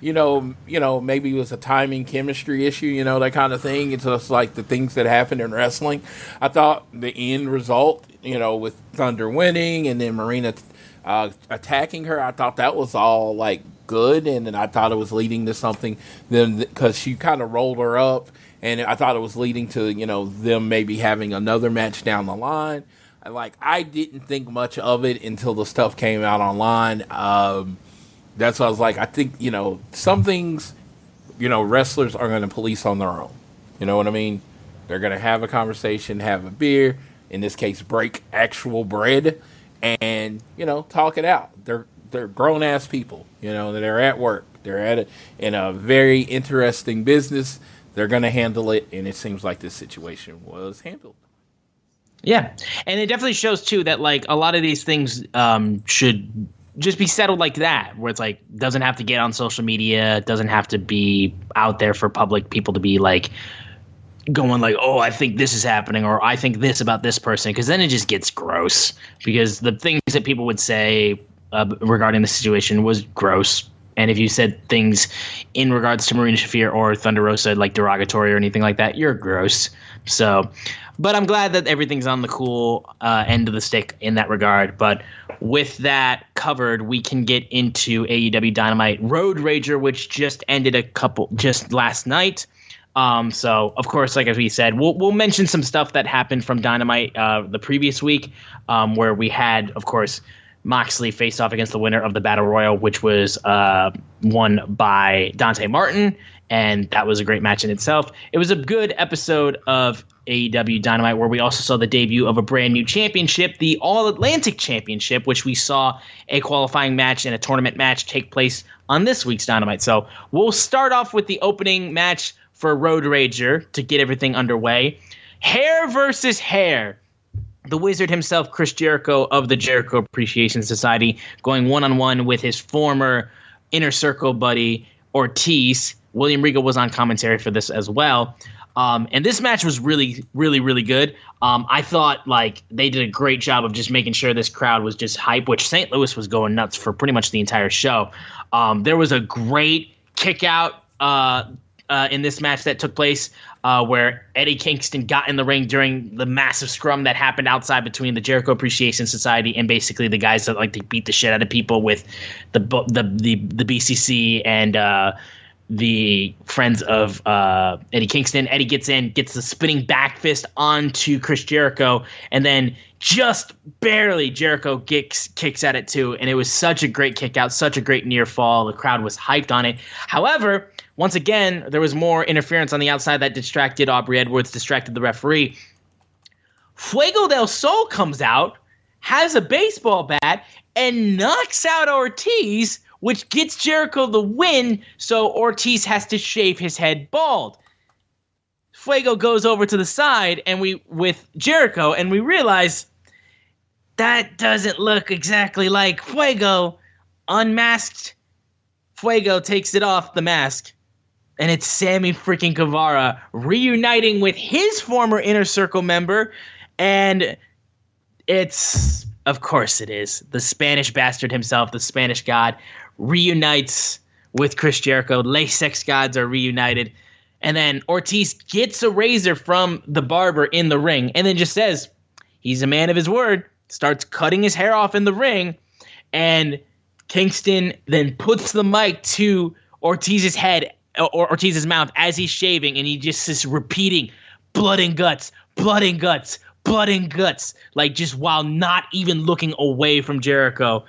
maybe it was a timing chemistry issue, that kind of thing. It's just like the things that happen in wrestling. I thought the end result, with Thunder winning and then Marina attacking her. I thought that was all like good, and then I thought it was leading to something. Then because she kind of rolled her up, and I thought it was leading to them maybe having another match down the line. I didn't think much of it until the stuff came out online. That's why I was like, I think some things wrestlers are going to police on their own. You know what I mean? They're going to have a conversation, have a beer, in this case, break actual bread, and, talk it out. They're grown-ass people, they're at work. They're in a very interesting business. They're going to handle it, and it seems like this situation was handled. Yeah, and it definitely shows, too, that, a lot of these things should just be settled like that, where it's doesn't have to get on social media, doesn't have to be out there for public people to be going oh, I think this is happening, or I think this about this person, because then it just gets gross, because the things that people would say regarding the situation was gross. And if you said things in regards to Marina Shafir or Thunder Rosa derogatory or anything like that, you're gross. So, but I'm glad that everything's on the cool end of the stick in that regard. But with that covered, we can get into AEW Dynamite Road Rager, which just ended just last night. So, of course, as we said, we'll mention some stuff that happened from Dynamite the previous week, where we had, of course, Moxley faced off against the winner of the Battle Royal, which was won by Dante Martin, and that was a great match in itself. It was a good episode of AEW Dynamite, where we also saw the debut of a brand new championship, the All-Atlantic Championship, which we saw a qualifying match and a tournament match take place on this week's Dynamite. So we'll start off with the opening match for Road Rager to get everything underway. Hair versus hair. The wizard himself, Chris Jericho of the Jericho Appreciation Society, going one-on-one with his former Inner Circle buddy, Ortiz. William Regal was on commentary for this as well. And this match was really, really, really good. I thought they did a great job of just making sure this crowd was just hype, which St. Louis was going nuts for pretty much the entire show. There was a great kick out in this match that took place where Eddie Kingston got in the ring during the massive scrum that happened outside between the Jericho Appreciation Society and basically the guys that like to beat the shit out of people with the BCC and the friends of Eddie Kingston. Eddie gets in, gets the spinning back fist onto Chris Jericho, and then just barely Jericho kicks at it too. And it was such a great kick out, such a great near fall. The crowd was hyped on it. However, once again, there was more interference on the outside that distracted Aubrey Edwards, distracted the referee. Fuego del Sol comes out, has a baseball bat, and knocks out Ortiz, which gets Jericho the win, so Ortiz has to shave his head bald. Fuego goes over to the side with Jericho, and we realize that doesn't look exactly like Fuego. Unmasked, Fuego takes it off the mask, and it's Sammy freaking Guevara reuniting with his former Inner Circle member, and it's, of course it is, the Spanish bastard himself, the Spanish God, reunites with Chris Jericho. Latex gods are reunited. And then Ortiz gets a razor from the barber in the ring and then just says he's a man of his word, starts cutting his hair off in the ring, and Kingston then puts the mic to Ortiz's head or Ortiz's mouth as he's shaving, and he just is repeating blood and guts, blood and guts, blood and guts, just while not even looking away from Jericho,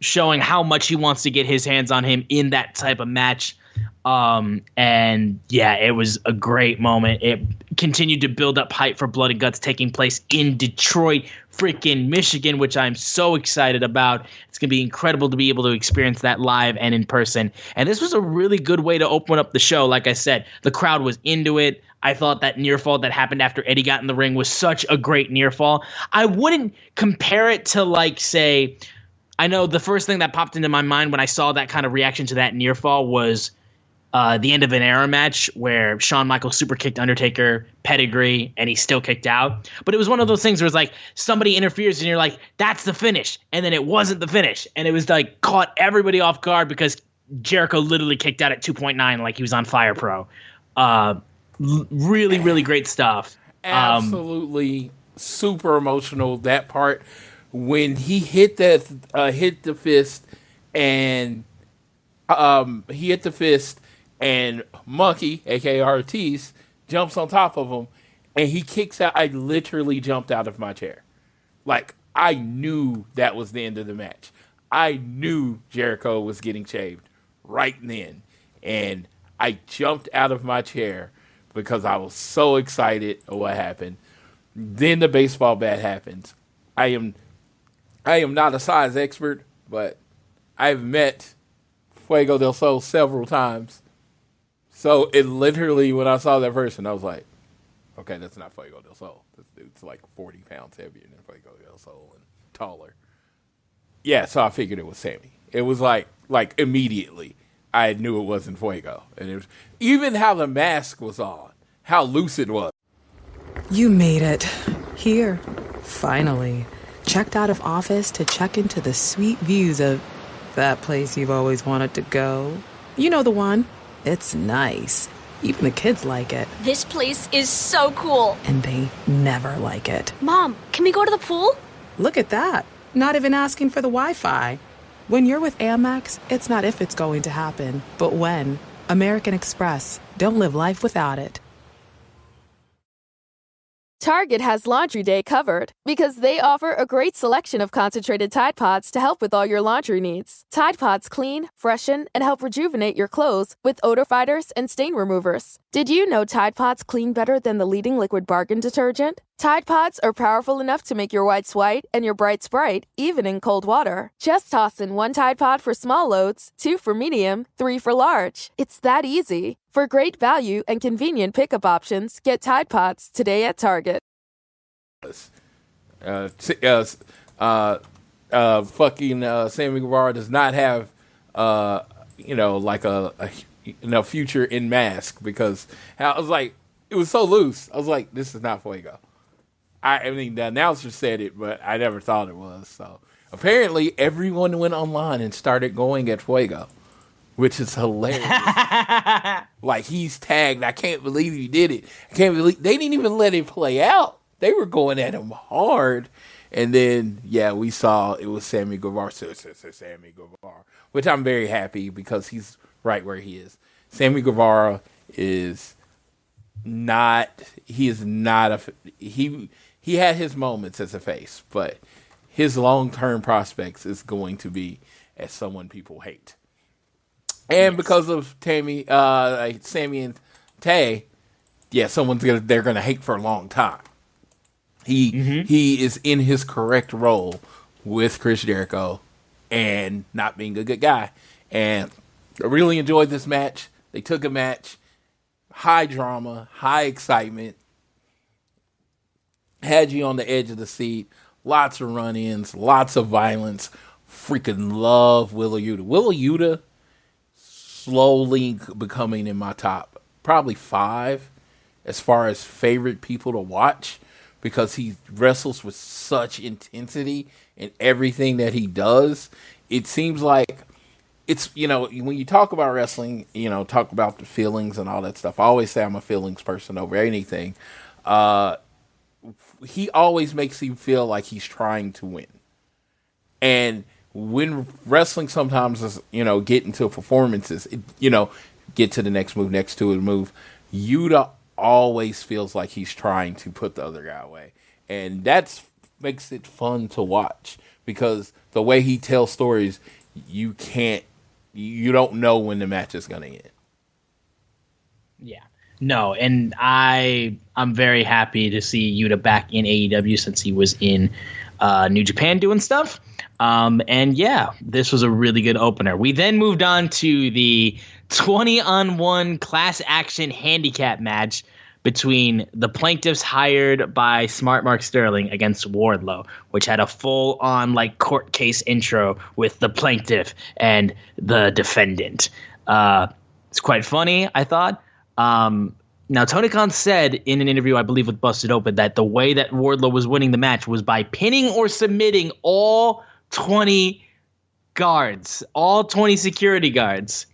showing how much he wants to get his hands on him in that type of match. And yeah, it was a great moment. It continued to build up hype for Blood and Guts taking place in Detroit, freaking Michigan, which I'm so excited about. It's going to be incredible to be able to experience that live and in person. And this was a really good way to open up the show. Like I said, the crowd was into it. I thought that near fall that happened after Eddie got in the ring was such a great near fall. I wouldn't compare it to say, I know the first thing that popped into my mind when I saw that kind of reaction to that near fall was the end of an era match where Shawn Michaels super kicked Undertaker pedigree and he still kicked out. But it was one of those things where it's somebody interferes and you're like, that's the finish. And then it wasn't the finish. And it was caught everybody off guard because Jericho literally kicked out at 2.9 like he was on Fire Pro. Really, really great stuff. Absolutely super emotional, that part. when he hit the fist and Monkey, aka Ortiz, jumps on top of him and he kicks out. I literally jumped out of my chair. Like, I knew that was the end of the match. I knew Jericho was getting shaved right then. And I jumped out of my chair because I was so excited of what happened. Then the baseball bat happens. I am not a size expert, but I've met Fuego del Sol several times. So it literally, when I saw that person, I was like, okay, that's not Fuego del Sol. This dude's like 40 pounds heavier than Fuego del Sol and taller. Yeah, so I figured it was Sammy. It was like immediately I knew it wasn't Fuego. And it was even how the mask was on, how loose it was. You made it. Here, finally. Checked out of office to check into the sweet views of that place you've always wanted to go. You know the one. It's nice. Even the kids like it. This place is so cool. And they never like it. Mom, can we go to the pool? Look at that. Not even asking for the Wi-Fi. When you're with Amex, it's not if it's going to happen, but when. American Express. Don't live life without it. Target has Laundry Day covered because they offer a great selection of concentrated Tide Pods to help with all your laundry needs. Tide Pods clean, freshen, and help rejuvenate your clothes with odor fighters and stain removers. Did you know Tide Pods clean better than the leading liquid bargain detergent? Tide Pods are powerful enough to make your whites white and your brights bright, even in cold water. Just toss in 1 Tide Pod for small loads, 2 for medium, 3 for large. It's that easy. For great value and convenient pickup options, get Tide Pods today at Target. Fucking Sammy Guevara does not have like a future in mask, because I was like, it was so loose. I was like, this is not Fuego. I mean, the announcer said it, but I never thought it was. So apparently everyone went online and started going at Fuego, which is hilarious. Like, he's tagged. I can't believe you did it. I can't believe they didn't even let it play out. They were going at him hard. And then, yeah, we saw it was Sammy Guevara, Sammy Guevara, which I'm very happy because he's right where he is. Sammy Guevara is not, he had his moments as a face, but his long-term prospects is going to be as someone people hate. And because of Sammy and Tay, yeah, they're gonna hate for a long time. He is in his correct role with Chris Jericho and not being a good guy. And I really enjoyed this match. They took a match, high drama, high excitement, had you on the edge of the seat, lots of run-ins, lots of violence. Freaking love Willa Yuta. Willa Yuta slowly becoming in my top probably 5 as far as favorite people to watch, because he wrestles with such intensity in everything that he does. It seems like it's, when you talk about wrestling, talk about the feelings and all that stuff. I always say I'm a feelings person over anything. He always makes you feel like he's trying to win. And when wrestling sometimes is, get into performances, get to the next move, next to a move, Yuta always feels like he's trying to put the other guy away. And that makes it fun to watch, because the way he tells stories, you don't know when the match is going to end. Yeah. No, and I'm very happy to see Yuta back in AEW since he was in New Japan doing stuff. And yeah, this was a really good opener. We then moved on to the 20-on-1 class action handicap match between the plaintiffs hired by Smart Mark Sterling against Wardlow, which had a full-on court case intro with the plaintiff and the defendant. It's quite funny, I thought. Now, Tony Khan said in an interview, I believe with Busted Open, that the way that Wardlow was winning the match was by pinning or submitting all 20 guards, all 20 security guards.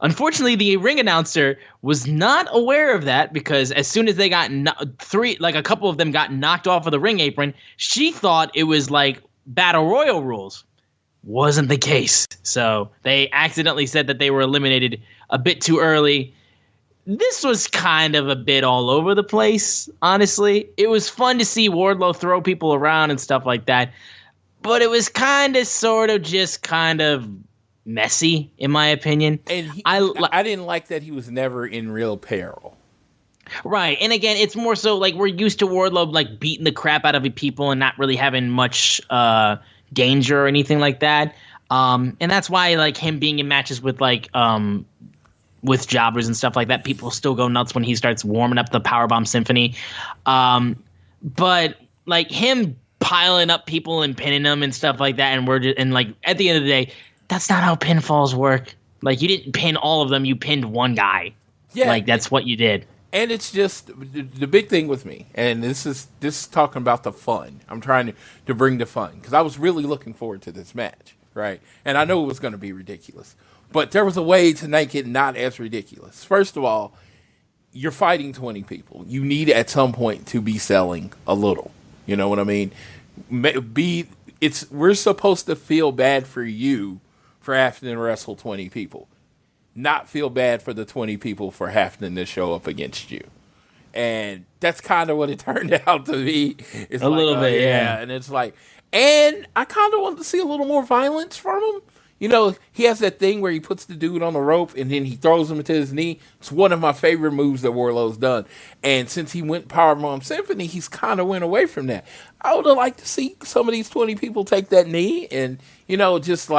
Unfortunately, the ring announcer was not aware of that because as soon as they got a couple of them got knocked off of the ring apron, she thought it was like Battle Royal rules. Wasn't the case. So they accidentally said that they were eliminated a bit too early. This was kind of a bit all over the place, honestly. It was fun to see Wardlow throw people around and stuff like that, but it was kind of messy, in my opinion. And I didn't like that he was never in real peril. Right, and again, it's more so like we're used to Wardlow like beating the crap out of people and not really having much danger or anything like that. And that's why like him being in matches with like with jobbers and stuff like that, people still go nuts when he starts warming up the Powerbomb Symphony. But like him piling up people and pinning them and stuff like that, and like at the end of the day, that's not how pinfalls work. Like you didn't pin all of them, you pinned one guy. Yeah, like that's what you did. And it's just the big thing with me, and this is talking about the fun. I'm trying to bring the fun because I was really looking forward to this match, right? And I know it was going to be ridiculous. But there was a way to make it not as ridiculous. First of all, you're fighting 20 people. You need at some point to be selling a little. You know what I mean? We're supposed to feel bad for you for having to wrestle 20 people. Not feel bad for the 20 people for having to show up against you. And that's kind of what it turned out to be. It's a little bit, yeah. And it's like, and I kind of wanted to see a little more violence from him. You know, he has that thing where he puts the dude on the rope and then he throws him into his knee. It's one of my favorite moves that Wardlow's done. And since he went Powerbomb Symphony, he's kind of went away from that. I would have liked to see some of these 20 people take that knee and, you know, just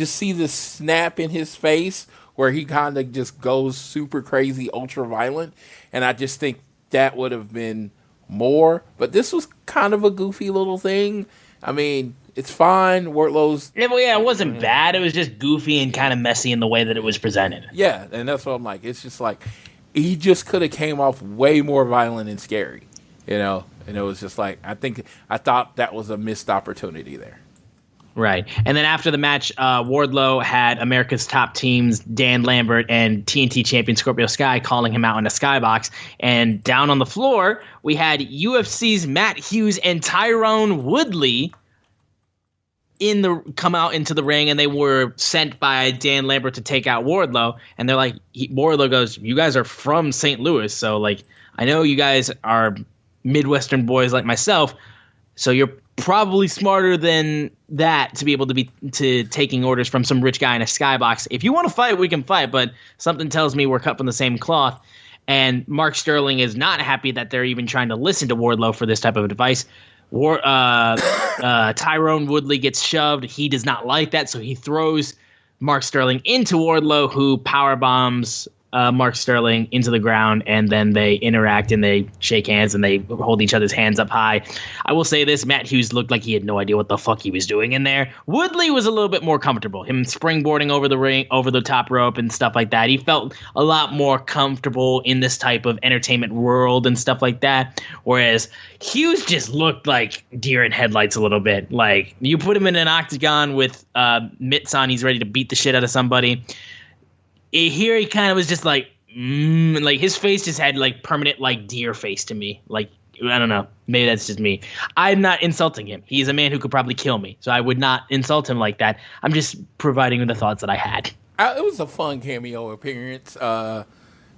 see the snap in his face where he kind of just goes super crazy, ultra violent. And I just think that would have been more. But this was kind of a goofy little thing. I mean, it's fine. Wardlow's... Yeah, well, yeah, it wasn't bad. It was just goofy and kind of messy in the way that it was presented. Yeah, and that's what I'm like. It's just like, he just could have came off way more violent and scary, you know? And it was just like, I thought that was a missed opportunity there. Right. And then after the match, Wardlow had America's Top Teams, Dan Lambert, and TNT champion Scorpio Sky calling him out in a skybox. And down on the floor, we had UFC's Matt Hughes and Tyrone Woodley come out into the ring, and they were sent by Dan Lambert to take out Wardlow. And they're like, Wardlow goes, "You guys are from St. Louis, so like I know you guys are Midwestern boys like myself, so you're probably smarter than that to be able to taking orders from some rich guy in a skybox. If you want to fight, we can fight, but something tells me we're cut from the same cloth." And Mark Sterling is not happy that they're even trying to listen to Wardlow for this type of advice. Tyrone Woodley gets shoved. He does not like that, so he throws Mark Sterling into Wardlow, who power bombs Mark Sterling into the ground, and then they interact and they shake hands and they hold each other's hands up high. I will say this, Matt Hughes looked like he had no idea what the fuck he was doing in there. Woodley was a little bit more comfortable. Him springboarding over the ring, over the top rope and stuff like that. He felt a lot more comfortable in this type of entertainment world and stuff like that. Whereas Hughes just looked like deer in headlights a little bit. Like, you put him in an octagon with mitts on, he's ready to beat the shit out of somebody. Here he kind of was just like his face just had like permanent like deer face to me. Like, I don't know, maybe that's just me. I'm not insulting him. He's a man who could probably kill me, so I would not insult him like that. I'm just providing the thoughts that I had. It was a fun cameo appearance.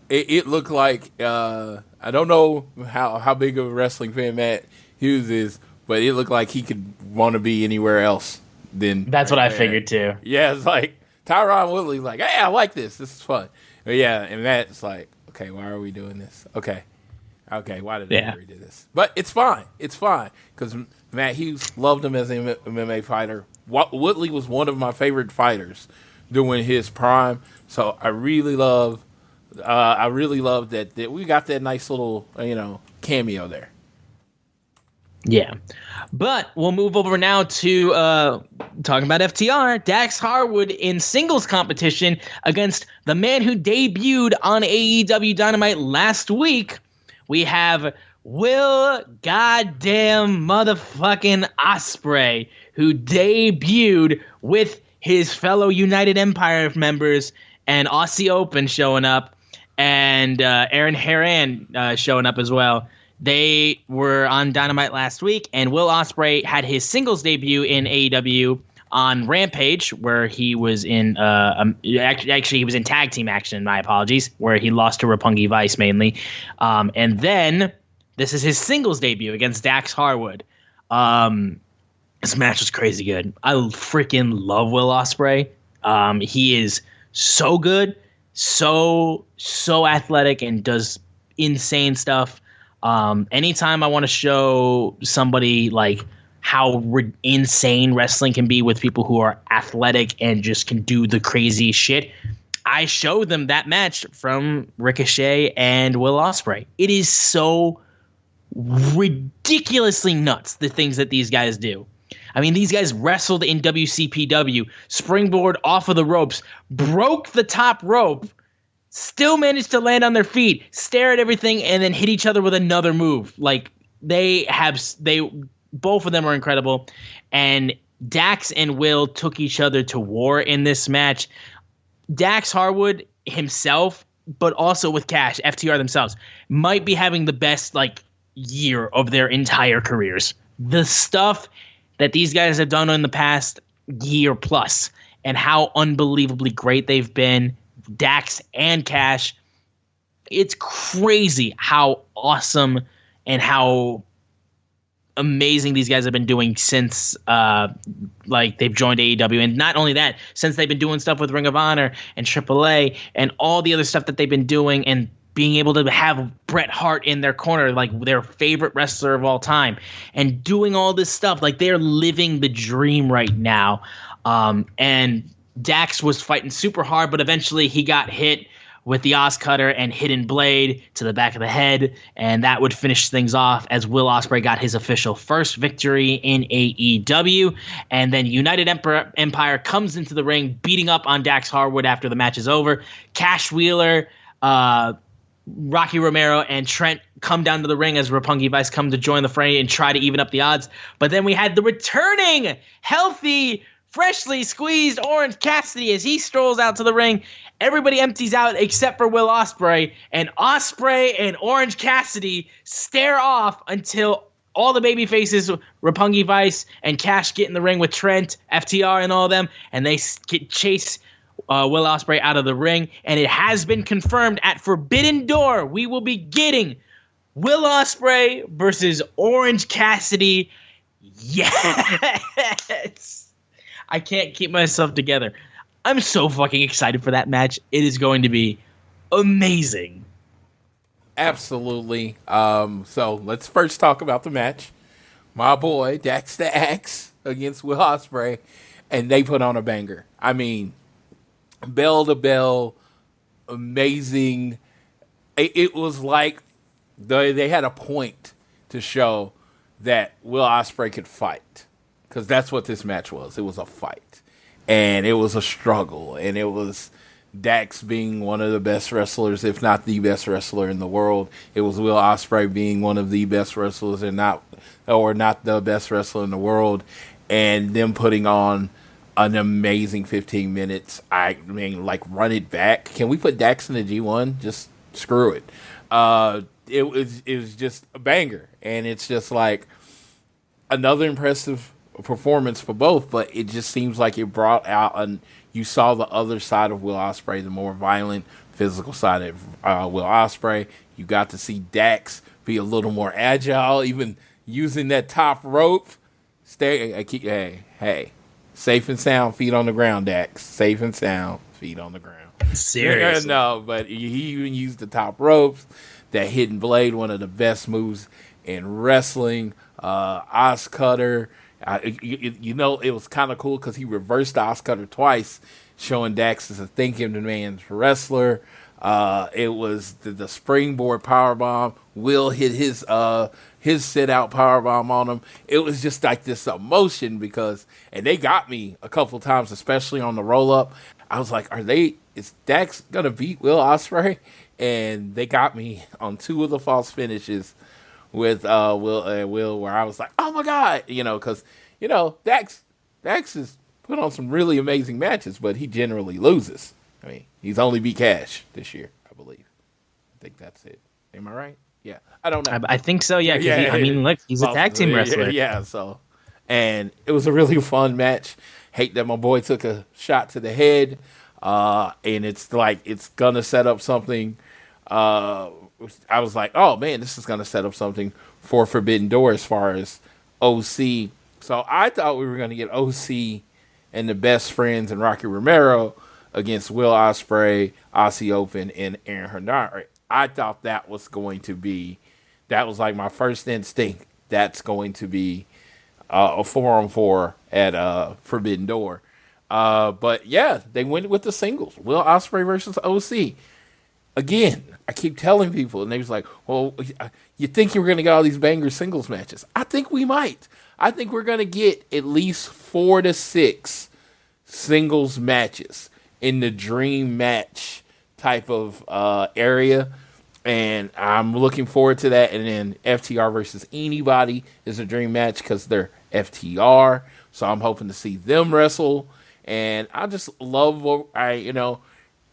It looked like I don't know how big of a wrestling fan Matt Hughes is, but it looked like he could want to be anywhere else than. That's what I figured too. Yeah, it's like Tyrone Woodley, like, hey, I like this. This is fun. But yeah, and Matt's like, okay, why are we doing this? Okay, why did we do this? But it's fine. It's fine because Matt Hughes loved him as an MMA fighter. Woodley was one of my favorite fighters during his prime. So I really love that we got that nice little cameo there. Yeah. But we'll move over now to talking about FTR. Dax Harwood in singles competition against the man who debuted on AEW Dynamite last week. We have Will Goddamn Motherfucking Ospreay, who debuted with his fellow United Empire members and Aussie Open showing up, and Aaron Herran showing up as well. They were on Dynamite last week, and Will Ospreay had his singles debut in AEW on Rampage, where he was in actually he was in tag team action. My apologies, where he lost to Roppongi Vice mainly, and then this is his singles debut against Dax Harwood. This match was crazy good. I freaking love Will Ospreay. He is so good, so athletic, and does insane stuff. Anytime I want to show somebody like how insane wrestling can be with people who are athletic and just can do the crazy shit, I show them that match from Ricochet and Will Ospreay. It is so ridiculously nuts, the things that these guys do. I mean, these guys wrestled in WCPW, springboard off of the ropes, broke the top rope, still managed to land on their feet, stare at everything, and then hit each other with another move. Like, both of them are incredible. And Dax and Will took each other to war in this match. Dax Harwood himself, but also with Cash, FTR themselves, might be having the best, year of their entire careers. The stuff that these guys have done in the past year plus, and how unbelievably great they've been, Dax and Cash, it's crazy how awesome and how amazing these guys have been doing since they've joined AEW. And not only that, since they've been doing stuff with Ring of Honor and AAA and all the other stuff that they've been doing, and being able to have Bret Hart in their corner, like their favorite wrestler of all time, and doing all this stuff. Like, they're living the dream right now. And Dax was fighting super hard, but eventually he got hit with the Oz Cutter and Hidden Blade to the back of the head, and that would finish things off as Will Ospreay got his official first victory in AEW. And then United Empire comes into the ring, beating up on Dax Harwood after the match is over. Cash Wheeler, Rocky Romero, and Trent come down to the ring as Roppongi Vice come to join the fray and try to even up the odds. But then we had the returning, healthy, freshly squeezed Orange Cassidy as he strolls out to the ring. Everybody empties out except for Will Ospreay, and Ospreay and Orange Cassidy stare off until all the baby faces, Roppongi Vice and Cash, get in the ring with Trent, FTR, and all of them, and they chase Will Ospreay out of the ring. And it has been confirmed at Forbidden Door, we will be getting Will Ospreay versus Orange Cassidy. Yes! I can't keep myself together. I'm so fucking excited for that match. It is going to be amazing. Absolutely. So let's first talk about the match. My boy, Dax the Axe against Will Ospreay, and they put on a banger. I mean, bell to bell, amazing. It was like they had a point to show that Will Ospreay could fight, because that's what this match was. It was a fight, and it was a struggle, and it was Dax being one of the best wrestlers, if not the best wrestler in the world. It was Will Ospreay being one of the best wrestlers, and not the best wrestler in the world, and them putting on an amazing 15 minutes. I mean, run it back. Can we put Dax in the G1? Just screw it. It was just a banger, and it's just like another impressive performance for both, but it just seems like it brought out, and you saw the other side of Will Ospreay, the more violent, physical side of Will Ospreay. You got to see Dax be a little more agile, even using that top rope. Hey, safe and sound, feet on the ground, Dax. Safe and sound, feet on the ground. Seriously. No, but he even used the top ropes, that Hidden Blade, one of the best moves in wrestling, Oz Cutter. It was kind of cool because he reversed the Oz Cutter twice, showing Dax as a thinking man's wrestler. It was the springboard powerbomb. Will hit his sit-out powerbomb on him. It was just like this emotion and they got me a couple times, especially on the roll-up. I was like, is Dax going to beat Will Ospreay? And they got me on two of the false finishes with Will, where I was like, oh my God, because, Dax has put on some really amazing matches, but he generally loses. I mean, he's only beat Cash this year, I believe. I think that's it. Am I right? Yeah. I don't know. I think so, yeah. Look, he's a tag team wrestler. Yeah, so. And it was a really fun match. Hate that my boy took a shot to the head. And it's like, it's going to set up something. I was like, oh, man, this is going to set up something for Forbidden Door as far as OC. So I thought we were going to get OC and the Best Friends and Rocky Romero against Will Ospreay, Aussie Open, and Aaron Hernandez. I thought that was like my first instinct. That's going to be a 4-on-4 at Forbidden Door. But yeah, they went with the singles. Will Ospreay versus OC. Again, I keep telling people, and they was like, well, you think you were going to get all these banger singles matches? I think we might. I think we're going to get at least 4 to 6 singles matches in the dream match type of area. And I'm looking forward to that. And then FTR versus anybody is a dream match because they're FTR. So I'm hoping to see them wrestle. And I just love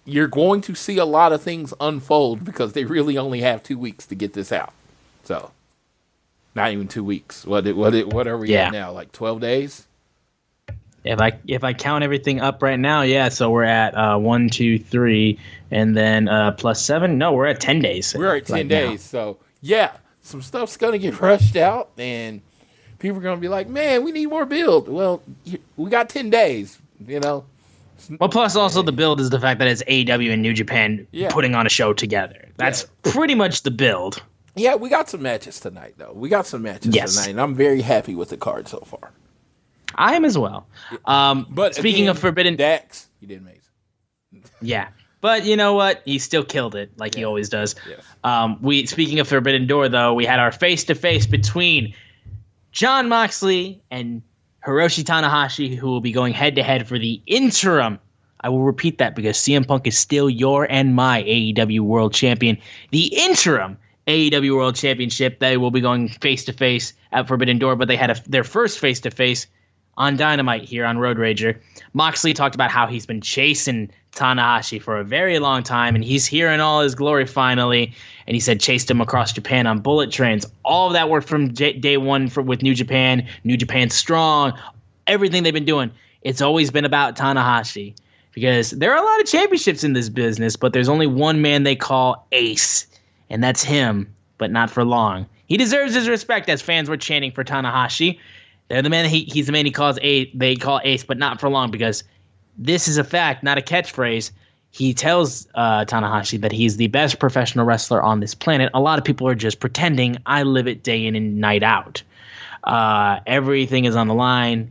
you're going to see a lot of things unfold because they really only have 2 weeks to get this out. So, not even 2 weeks. What are we at now? Like 12 days? If I count everything up right now, yeah. So we're at 1, 2, 3, and then plus 7. No, we're at 10 days. We're at 10 days. Now. So yeah, some stuff's gonna get rushed out, and people are gonna be like, "Man, we need more build." Well, we got 10 days. Well, plus also the build is the fact that it's AEW and New Japan putting on a show together. That's pretty much the build. Yeah, we got some matches tonight, though. Tonight, and I'm very happy with the card so far. I am as well. But speaking again, of Forbidden... Dax, he did amazing. Yeah. But you know what? He still killed it, like he always does. Yes. Speaking of Forbidden Door, though, we had our face-to-face between Jon Moxley and Hiroshi Tanahashi, who will be going head-to-head for the interim. I will repeat that because CM Punk is still your and my AEW World Champion. The interim AEW World Championship, they will be going face-to-face at Forbidden Door, but they had their first face-to-face on Dynamite here on Road Rager. Moxley talked about how he's been chasing Tanahashi for a very long time, and he's here in all his glory finally. And he said chased him across Japan on bullet trains. All of that work from day one with New Japan, New Japan Strong, everything they've been doing. It's always been about Tanahashi because there are a lot of championships in this business, but there's only one man they call Ace, and that's him, but not for long. He deserves his respect as fans were chanting for Tanahashi. They're the man he's the man they call Ace, but not for long because this is a fact, not a catchphrase. He tells Tanahashi that he's the best professional wrestler on this planet. A lot of people are just pretending. I live it day in and night out. Everything is on the line.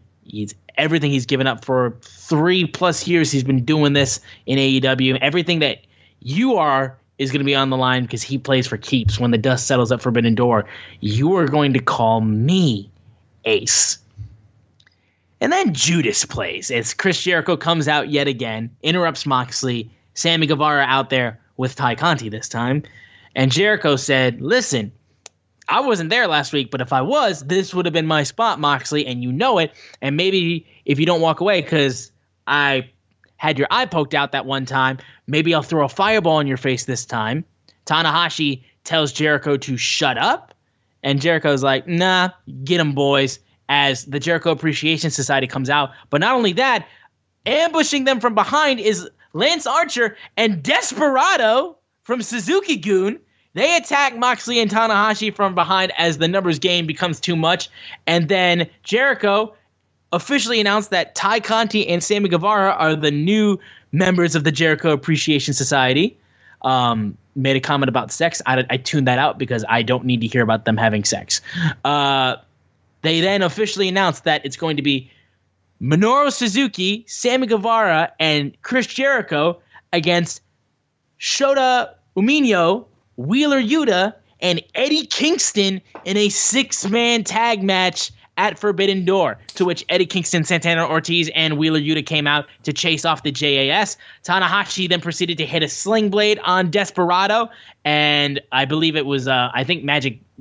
Everything he's given up for 3+ years. He's been doing this in AEW. Everything that you are is going to be on the line because he plays for keeps. When the dust settles at Forbidden Door, you are going to call me Ace. And then Judas plays as Chris Jericho comes out yet again, interrupts Moxley, Sammy Guevara out there with Ty Conti this time. And Jericho said, listen, I wasn't there last week, but if I was, this would have been my spot, Moxley, and you know it. And maybe if you don't walk away because I had your eye poked out that one time, maybe I'll throw a fireball in your face this time. Tanahashi tells Jericho to shut up. And Jericho's like, nah, get him, boys, as the Jericho Appreciation Society comes out. But not only that, ambushing them from behind is Lance Archer and Desperado from Suzuki-gun. They attack Moxley and Tanahashi from behind as the numbers game becomes too much. And then Jericho officially announced that Ty Conti and Sammy Guevara are the new members of the Jericho Appreciation Society. Made a comment about sex. I tuned that out because I don't need to hear about them having sex. They then officially announced that it's going to be Minoru Suzuki, Sammy Guevara, and Chris Jericho against Shota Umino, Wheeler Yuta, and Eddie Kingston in a 6-man tag match at Forbidden Door, to which Eddie Kingston, Santana Ortiz, and Wheeler Yuta came out to chase off the JAS. Tanahashi then proceeded to hit a sling blade on Desperado, and I believe it was, I think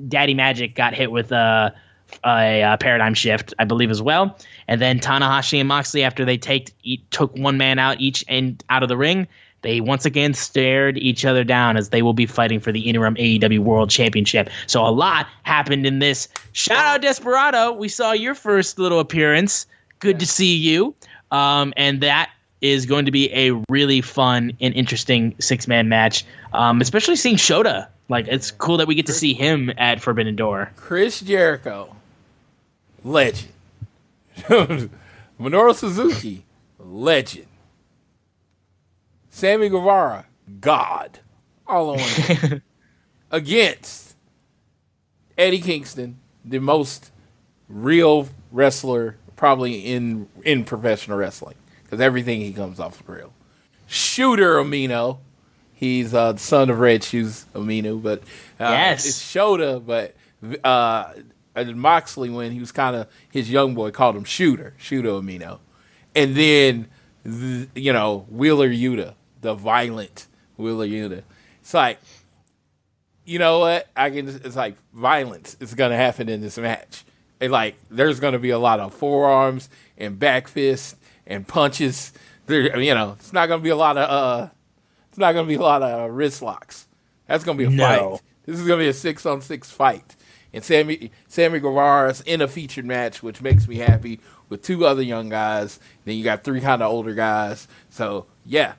Daddy Magic got hit with a paradigm shift, I believe, as well. And then Tanahashi and Moxley, after they took one man out each and out of the ring, they once again stared each other down as they will be fighting for the interim AEW World Championship. So a lot happened in this. Shout out Desperado. We saw your first little appearance. Good to see you. And that is going to be a really fun and interesting 6-man match, especially seeing Shota. Like, it's cool that we get to see him at Forbidden Door. Chris Jericho, legend. Minoru Suzuki, legend. Sammy Guevara, God. All on one. Against Eddie Kingston, the most real wrestler probably in professional wrestling, because everything he comes off is real. Shooter Amino. He's the son of Red Shoes Amino, but yes. It's Shota, but Moxley, when he was kind of his young boy, called him Shooter Amino. And then, Wheeler Yuta, the violent Wheeler Yuta. It's like, you know what? It's like violence is going to happen in this match. And like, there's going to be a lot of forearms and back fists and punches. It's not going to be a lot of wrist locks. That's going to be a fight. This is going to be a 6-on-6 fight. And Sammy Guevara's in a featured match, which makes me happy, with 2 other young guys. Then you got 3 kind of older guys. So, yeah,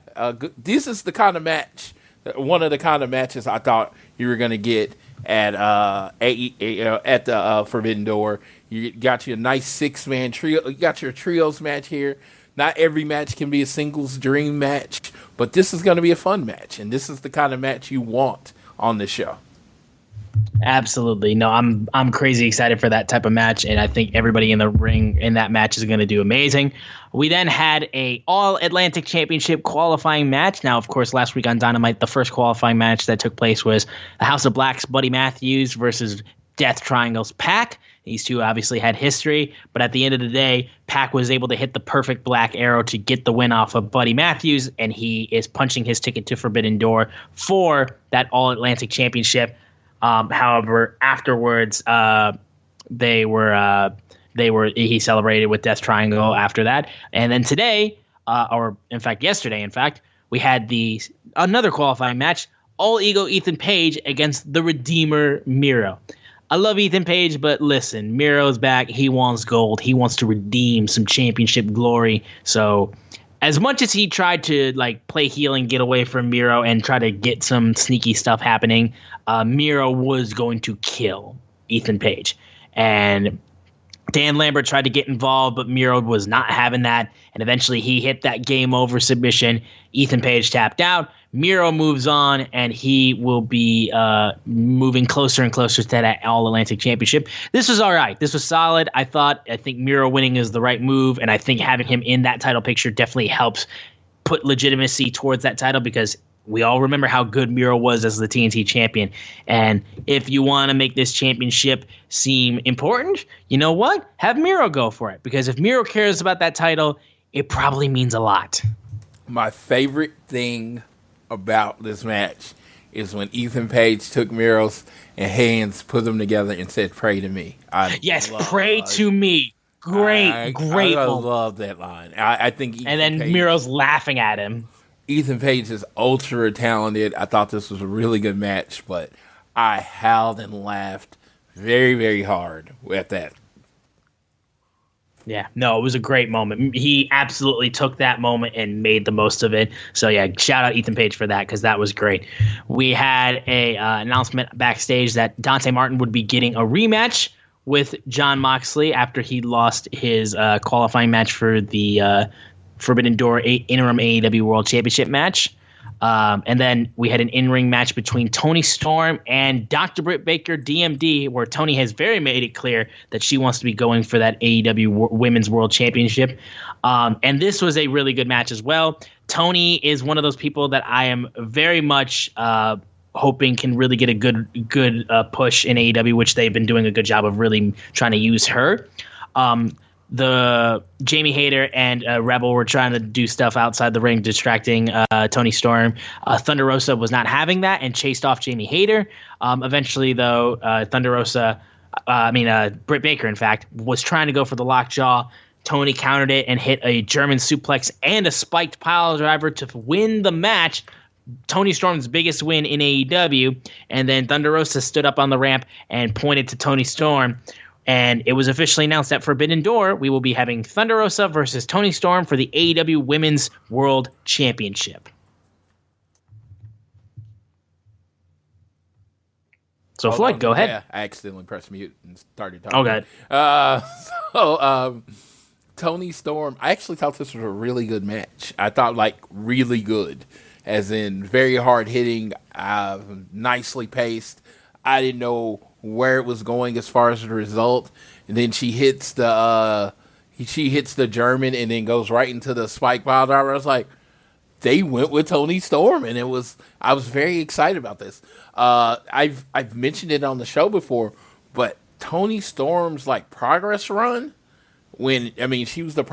this is the kind of match, one of the kind of matches I thought you were going to get at the Forbidden Door. You got your nice 6-man trio. You got your trios match here. Not every match can be a singles dream match, but this is going to be a fun match, and this is the kind of match you want on the show. Absolutely. No, I'm crazy excited for that type of match, and I think everybody in the ring in that match is going to do amazing. We then had a All-Atlantic Championship qualifying match. Now, of course, last week on Dynamite, the first qualifying match that took place was the House of Black's Buddy Matthews versus Death Triangle's Pac. These two obviously had history, but at the end of the day, Pac was able to hit the perfect black arrow to get the win off of Buddy Matthews, and he is punching his ticket to Forbidden Door for that All-Atlantic Championship. However, afterwards, he celebrated with Death Triangle after that. And then today, yesterday, we had another qualifying match, All Ego Ethan Page against the Redeemer Miro. I love Ethan Page, but listen, Miro's back. He wants gold. He wants to redeem some championship glory. So as much as he tried to play heel and get away from Miro and try to get some sneaky stuff happening, Miro was going to kill Ethan Page. And Dan Lambert tried to get involved, but Miro was not having that. And eventually he hit that game over submission. Ethan Page tapped out. Miro moves on, and he will be moving closer and closer to that All-Atlantic Championship. This was all right. This was solid. I think Miro winning is the right move, and I think having him in that title picture definitely helps put legitimacy towards that title, because we all remember how good Miro was as the TNT champion. And if you want to make this championship seem important, you know what? Have Miro go for it, because if Miro cares about that title, it probably means a lot. My favorite thing about this match is when Ethan Page took Miro's hands, put them together, and said, "Pray to me." Pray to me. Great I moment. love that line. I think Ethan and then Page, Miro's laughing at him. Ethan Page is ultra talented. I thought this was a really good match, but I howled and laughed very, very hard at that. Yeah, no, it was a great moment. He absolutely took that moment and made the most of it. So, yeah, shout out Ethan Page for that, because that was great. We had a announcement backstage that Dante Martin would be getting a rematch with Jon Moxley after he lost his qualifying match for the Forbidden Door interim AEW World Championship match. And then we had an in-ring match between Toni Storm and Dr. Britt Baker, DMD, where Toni has very made it clear that she wants to be going for that AEW Women's World Championship. And this was a really good match as well. Toni is one of those people that I am very much hoping can really get a good push in AEW, which they've been doing a good job of really trying to use her. The Jamie Hayter and Rebel were trying to do stuff outside the ring, distracting Toni Storm. Thunder Rosa was not having that and chased off Jamie Hayter. Eventually, though, Britt Baker, in fact, was trying to go for the lockjaw. Tony countered it and hit a German suplex and a spiked pile driver to win the match. Toni Storm's biggest win in AEW. And then Thunder Rosa stood up on the ramp and pointed to Toni Storm. And it was officially announced at Forbidden Door, we will be having Thunder Rosa versus Toni Storm for the AEW Women's World Championship. So, Floyd, go ahead. Yeah, I accidentally pressed mute and started talking. Oh, good. Toni Storm, I actually thought this was a really good match. I thought, really good, as in very hard-hitting, nicely paced. I didn't know where it was going as far as the result. And then she hits the German and then goes right into the spike pile driver. I was like, they went with Toni Storm, and I was very excited about this. I've mentioned it on the show before, but Toni Storm's progress run, she was the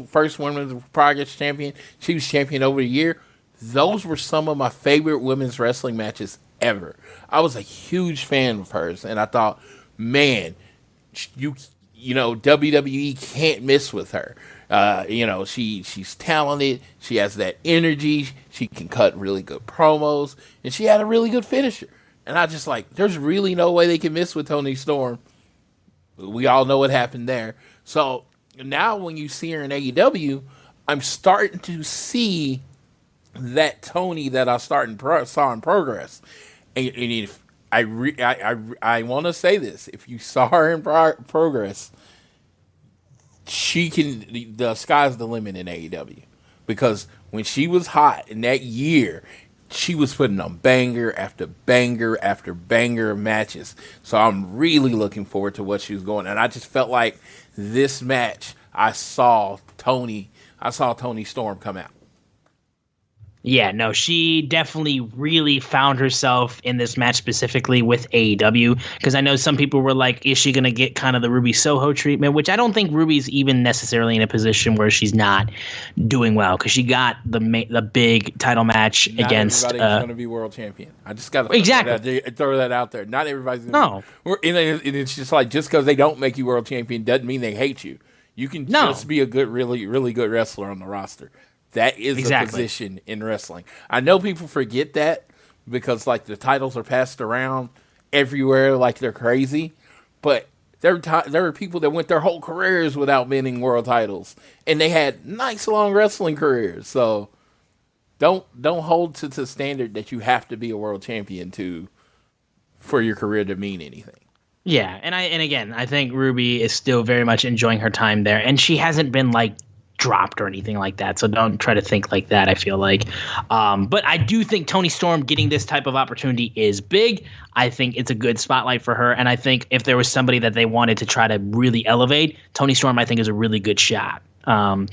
first women's progress champion. She was champion over the year. Those were some of my favorite women's wrestling matches ever. I was a huge fan of hers, and I thought, man, WWE can't miss with her. She's talented. She has that energy. She can cut really good promos, and she had a really good finisher. And I just there's really no way they can miss with Toni Storm. We all know what happened there. So now when you see her in AEW, I'm starting to see that Toni that I saw in Progress. And if I want to say this, if you saw her in Progress, she can. The sky's the limit in AEW, because when she was hot in that year, she was putting on banger after banger after banger of matches. So I'm really looking forward to what she was going. And I just felt like this match, I saw Toni Storm come out. Yeah, no, she definitely really found herself in this match specifically with AEW, because I know some people were like, is she going to get kind of the Ruby Soho treatment, which I don't think Ruby's even necessarily in a position where she's not doing well, because she got the big title match against... Not everybody's going to be world champion. I just got to throw that out there. Not everybody's going to be... And it's just just because they don't make you world champion doesn't mean they hate you. You can just be a good, really, really good wrestler on the roster. That is a position in wrestling. I know people forget that because the titles are passed around everywhere like they're crazy, but there were people that went their whole careers without winning world titles, and they had nice long wrestling careers. So don't hold to the standard that you have to be a world champion for your career to mean anything. Yeah, and again, I think Ruby is still very much enjoying her time there, and she hasn't been dropped or anything like that, so don't try to think like that, I feel like. But I do think Toni Storm getting this type of opportunity is big. I think it's a good spotlight for her, and I think if there was somebody that they wanted to try to really elevate, Toni Storm, I think, is a really good shot.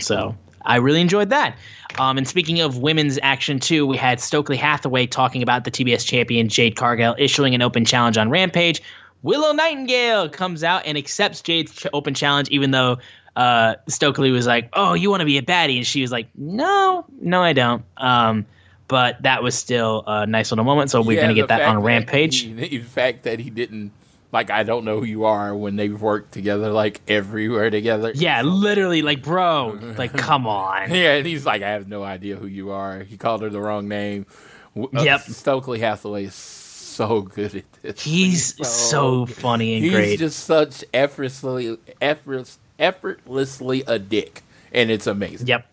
So I really enjoyed that. And speaking of women's action too, we had Stokely Hathaway talking about the TBS champion Jade Cargill issuing an open challenge on Rampage. Willow Nightingale comes out and accepts Jade's open challenge, even though Stokely was like, "Oh, you want to be a baddie?" And she was like, "No, I don't." But that was still a nice little moment. So we're going to get that on Rampage. The fact that he didn't, I don't know who you are when they've worked together, everywhere together. Yeah, literally, bro, come on. Yeah, and he's like, I have no idea who you are. He called her the wrong name. Yep. Stokely Hathaway is so good at this. He's so funny and great. He's just such effortlessly a dick, and it's amazing. Yep,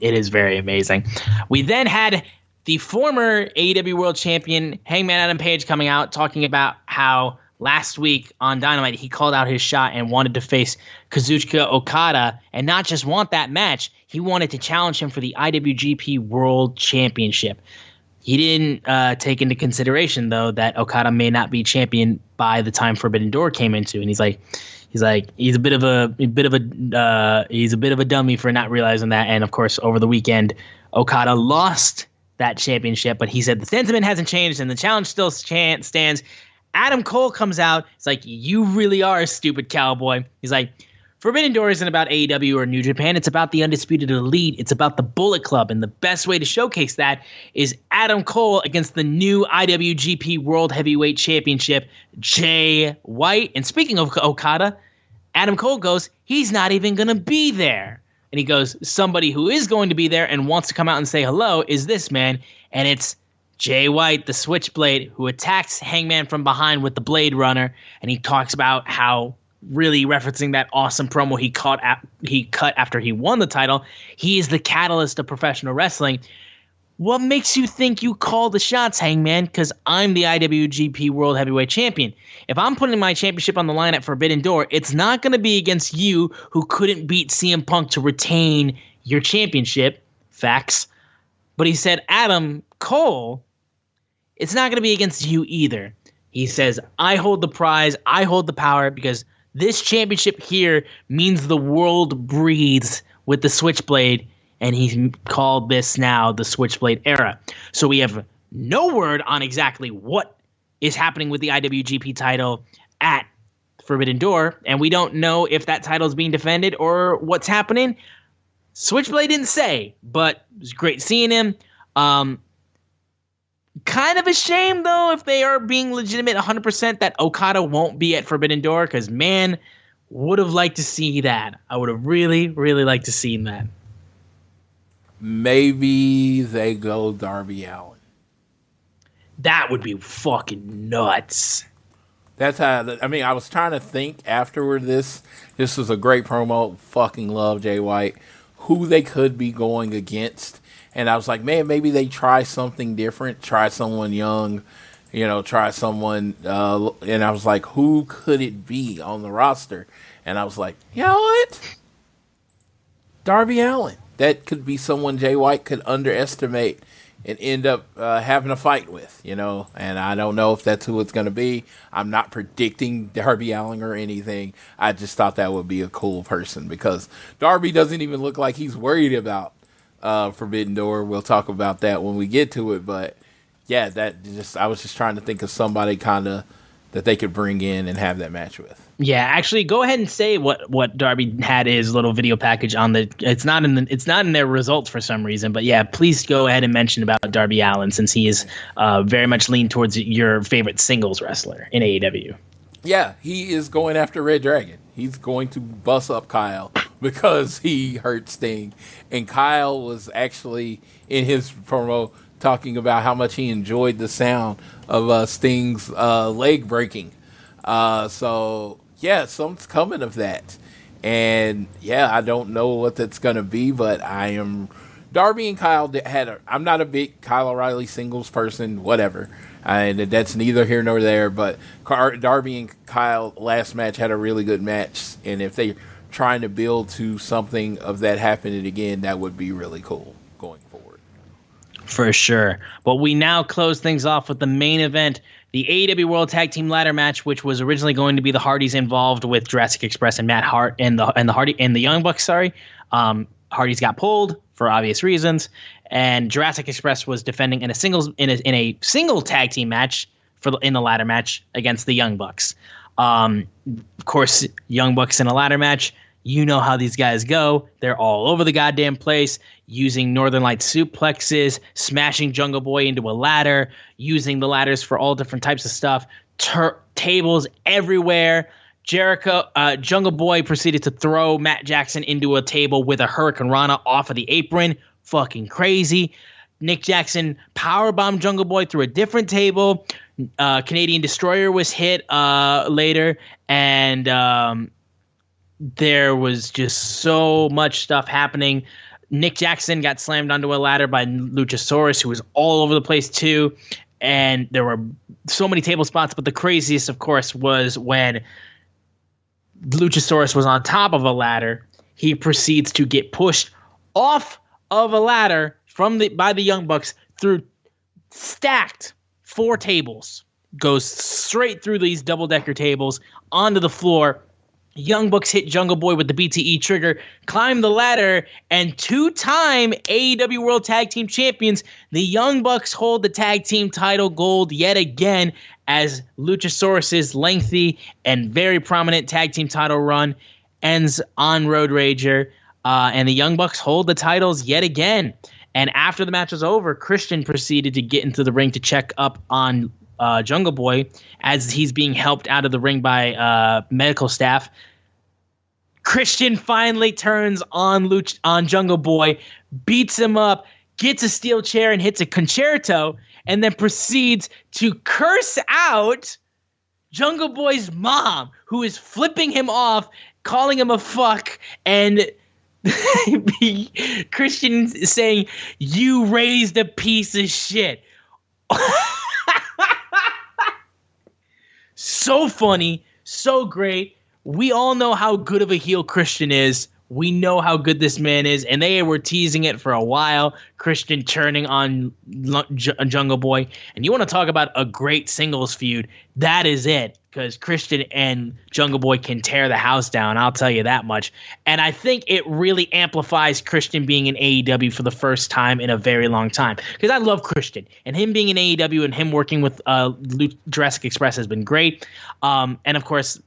it is very amazing. We then had the former AEW World Champion Hangman Adam Page coming out talking about how last week on Dynamite he called out his shot and wanted to face Kazuchika Okada, and not just want that match, he wanted to challenge him for the IWGP World Championship. He didn't take into consideration though that Okada may not be champion by the time Forbidden Door came into, and he's a bit of a dummy for not realizing that. And of course, over the weekend, Okada lost that championship, but he said the sentiment hasn't changed and the challenge still stands. Adam Cole comes out. It's like, you really are a stupid cowboy. He's like, Forbidden Door isn't about AEW or New Japan. It's about the Undisputed Elite. It's about the Bullet Club. And the best way to showcase that is Adam Cole against the new IWGP World Heavyweight Championship, Jay White. And speaking of Okada, Adam Cole goes, he's not even going to be there. And he goes, somebody who is going to be there and wants to come out and say hello is this man. And it's Jay White, the Switchblade, who attacks Hangman from behind with the Blade Runner. And he talks about how, really referencing that awesome promo he cut after he won the title, he is the catalyst of professional wrestling. What makes you think you call the shots, Hangman? Because I'm the IWGP World Heavyweight Champion. If I'm putting my championship on the line at Forbidden Door, it's not going to be against you who couldn't beat CM Punk to retain your championship. Facts. But he said, Adam Cole, it's not going to be against you either. He says, I hold the prize, I hold the power, because this championship here means the world breathes with the Switchblade. And he called this now the Switchblade era. So we have no word on exactly what is happening with the IWGP title at Forbidden Door. And we don't know if that title is being defended or what's happening. Switchblade didn't say, but it was great seeing him. Kind of a shame, though, if they are being legitimate 100%, that Okada won't be at Forbidden Door. Because, man, would have liked to see that. I would have really, really liked to see that. Maybe they go Darby Allen. That would be fucking nuts. That's how. I mean, I was trying to think afterward. This was a great promo. Fucking love Jay White. Who they could be going against, and I was like, man, maybe they try something different. Try someone young, Try someone. And I was like, who could it be on the roster? And I was like, you know what? Darby Allen. That could be someone Jay White could underestimate and end up having a fight with, And I don't know if that's who it's going to be. I'm not predicting Darby Allen or anything. I just thought that would be a cool person because Darby doesn't even look like he's worried about Forbidden Door. We'll talk about that when we get to it. But, yeah, I was just trying to think of somebody kind of that they could bring in and have that match with. Yeah, actually, go ahead and say what Darby had his little video package on the. It's not in their results for some reason, but yeah, please go ahead and mention about Darby Allen since he is very much leaned towards your favorite singles wrestler in AEW. Yeah, he is going after Red Dragon. He's going to bust up Kyle because he hurt Sting, and Kyle was actually in his promo talking about how much he enjoyed the sound of Sting's leg breaking. So. Yeah, something's coming of that. And, yeah, I don't know what that's going to be, but I am... Darby and Kyle I'm not a big Kyle O'Reilly singles person, whatever. And that's neither here nor there, but Darby and Kyle last match had a really good match. And if they're trying to build to something of that happening again, that would be really cool going forward. For sure. But we now close things off with the main event, the AEW World Tag Team Ladder match, which was originally going to be the Hardys involved with Jurassic Express and Matt Hart and the Young Bucks. Sorry, Hardys got pulled for obvious reasons, and Jurassic Express was defending in a single tag team match in the ladder match against the Young Bucks. Of course, Young Bucks in a ladder match. You know how these guys go. They're all over the goddamn place, using Northern Light suplexes, smashing Jungle Boy into a ladder, using the ladders for all different types of stuff, tables everywhere. Jungle Boy proceeded to throw Matt Jackson into a table with a Hurricane Rana off of the apron. Fucking crazy. Nick Jackson powerbombed Jungle Boy through a different table. Canadian Destroyer was hit later, and there was just so much stuff happening. Nick Jackson got slammed onto a ladder by Luchasaurus, who was all over the place too. And there were so many table spots, but the craziest, of course, was when Luchasaurus was on top of a ladder. He proceeds to get pushed off of a ladder by the Young Bucks through stacked 4 tables. Goes straight through these double-decker tables onto the floor. Young Bucks hit Jungle Boy with the BTE trigger, climb the ladder, and 2-time AEW World Tag Team Champions, the Young Bucks hold the tag team title gold yet again as Luchasaurus' lengthy and very prominent tag team title run ends on Road Rager, and the Young Bucks hold the titles yet again. And after the match was over, Christian proceeded to get into the ring to check up on Jungle Boy as he's being helped out of the ring by medical staff. Christian finally turns on Jungle Boy, beats him up, gets a steel chair and hits a concerto, and then proceeds to curse out Jungle Boy's mom, who is flipping him off, calling him a fuck, and Christian saying, "You raised a piece of shit." So funny, so great. We all know how good of a heel Christian is. We know how good this man is, and they were teasing it for a while. Christian turning on Jungle Boy. And you want to talk about a great singles feud, that is it, because Christian and Jungle Boy can tear the house down, I'll tell you that much. And I think it really amplifies Christian being in AEW for the first time in a very long time, because I love Christian, and him being in AEW and him working with Jurassic Express has been great. And of course,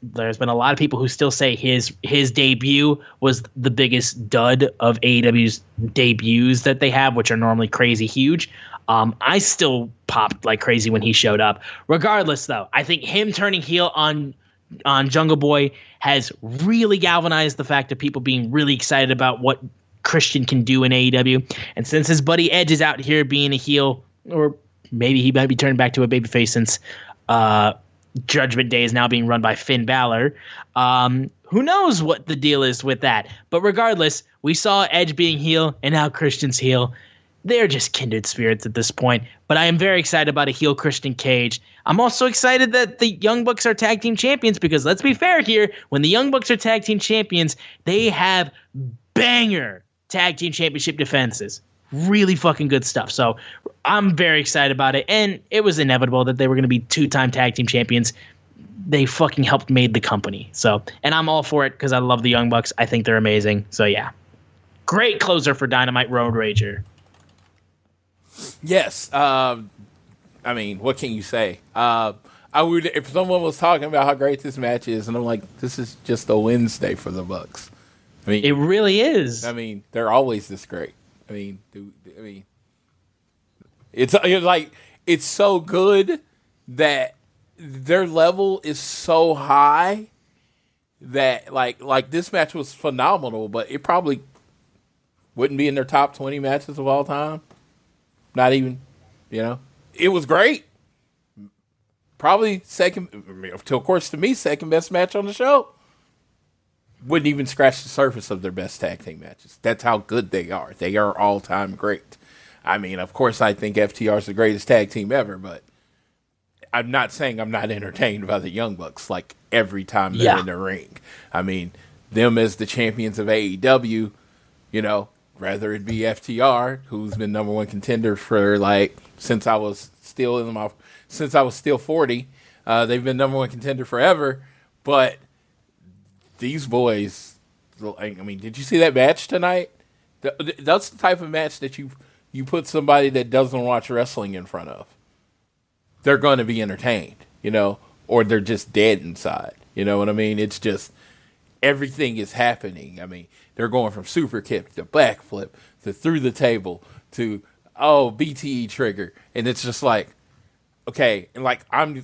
there's been a lot of people who still say his debut was the biggest dud of AEW's debuts that they have, which are normally crazy huge. I still popped like crazy when he showed up. Regardless, though, I think him turning heel on Jungle Boy has really galvanized the fact of people being really excited about what Christian can do in AEW. And since his buddy Edge is out here being a heel, or maybe he might be turning back to a babyface since Judgment Day is now being run by Finn Balor. Who knows what the deal is with that? But regardless, we saw Edge being heel and now Christian's heel. They're just kindred spirits at this point. But I am very excited about a heel Christian Cage. I'm also excited that the Young Bucks are tag team champions, because let's be fair here, when the Young Bucks are tag team champions, they have banger tag team championship defenses. Really fucking good stuff. So I'm very excited about it. And it was inevitable that they were going to be 2-time tag team champions. They fucking helped made the company. So, and I'm all for it because I love the Young Bucks. I think they're amazing. So yeah. Great closer for Dynamite Road Rager. Yes. I mean, what can you say? I would, if someone was talking about how great this match is, and I'm like, this is just a Wednesday for the Bucks. I mean, it really is. I mean, they're always this great. I mean, it's like, it's so good that their level is so high that like this match was phenomenal, but it probably wouldn't be in their top 20 matches of all time. Not even, it was great. Probably second, of course, to me, second best match on the show. Wouldn't even scratch the surface of their best tag team matches. That's how good they are. They are all-time great. I mean, of course, I think FTR is the greatest tag team ever, but I'm not saying I'm not entertained by the Young Bucks like every time they're in the ring. I mean, them as the champions of AEW, rather it be FTR, who's been number one contender for since I was still 40. They've been number one contender forever, but these boys, I mean, did you see that match tonight? That's the type of match that you put somebody that doesn't watch wrestling in front of. They're going to be entertained, or they're just dead inside. You know what I mean? It's just, everything is happening. I mean, they're going from super kick to backflip to through the table to, BTE trigger. And it's just like, okay, and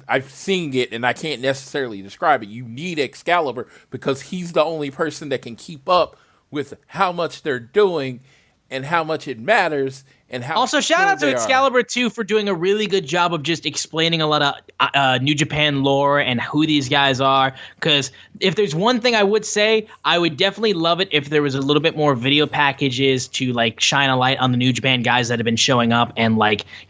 I've seen it, and I can't necessarily describe it. You need Excalibur because he's the only person that can keep up with how much they're doing and how much it matters. And how also, shout out to Excalibur, too, for doing a really good job of just explaining a lot of New Japan lore and who these guys are. Because if there's one thing I would say, I would definitely love it if there was a little bit more video packages to, shine a light on the New Japan guys that have been showing up and,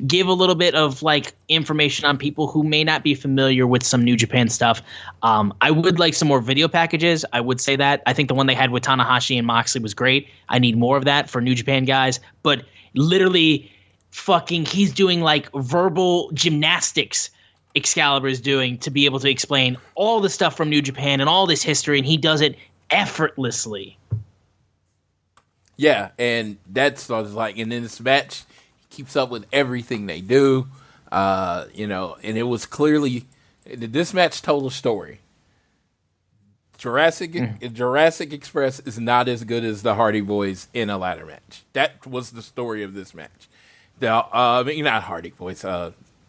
give a little bit of, information on people who may not be familiar with some New Japan stuff. I would like some more video packages. I would say that. I think the one they had with Tanahashi and Moxley was great. I need more of that for New Japan guys. But literally he's doing verbal gymnastics Excalibur is doing to be able to explain all the stuff from New Japan and all this history, and he does it effortlessly. Yeah, and that's what I was like. And in this match, he keeps up with everything they do, and it was clearly, this match told a story. Jurassic Express is not as good as the Hardy Boys in a ladder match. That was the story of this match. Not Hardy Boys,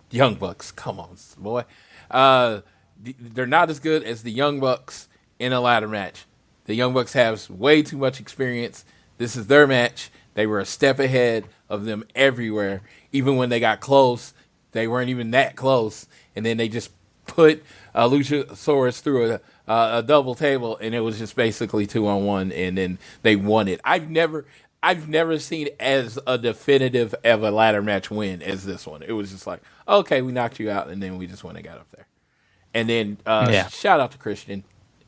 Young Bucks. Come on, boy. They're not as good as the Young Bucks in a ladder match. The Young Bucks have way too much experience. This is their match. They were a step ahead of them everywhere. Even when they got close, they weren't even that close. And then they just put Luchasaurus through a double table, and it was just basically 2-on-1, and then they won it. I've never seen as a definitive of a ladder match win as this one. It was just like, okay, we knocked you out, and then we just went and got up there. And then shout out to Christian.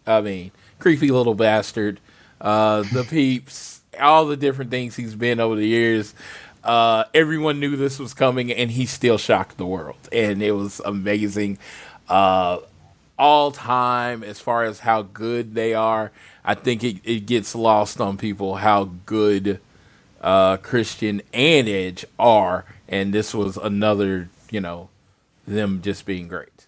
I mean, creepy little bastard. The peeps, all the different things he's been over the years. Everyone knew this was coming, and he still shocked the world. And it was amazing. All time, as far as how good they are, I think it gets lost on people how good Christian and Edge are. And this was another, them just being great.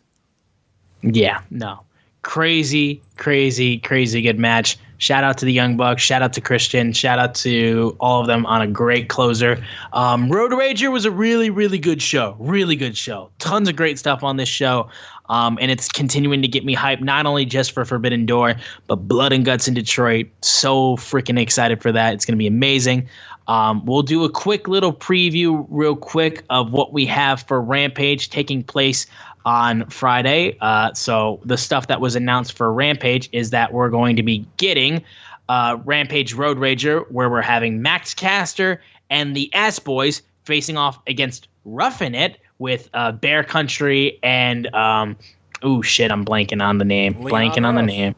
Yeah, no. Crazy good match. Shout out to the Young Bucks. Shout out to Christian. Shout out to all of them on a great closer. Road Rager was a really, really good show. Really good show. Tons of great stuff on this show. And it's continuing to get me hyped, not only just for Forbidden Door, but Blood and Guts in Detroit. So freaking excited for that. It's going to be amazing. We'll do a quick little preview real quick of what we have for Rampage taking place on Friday. So the stuff that was announced for Rampage is that we're going to be getting Rampage Road Rager, where we're having Max Caster and the Ass Boys facing off against Roughing It with Bear Country and I'm blanking on the name.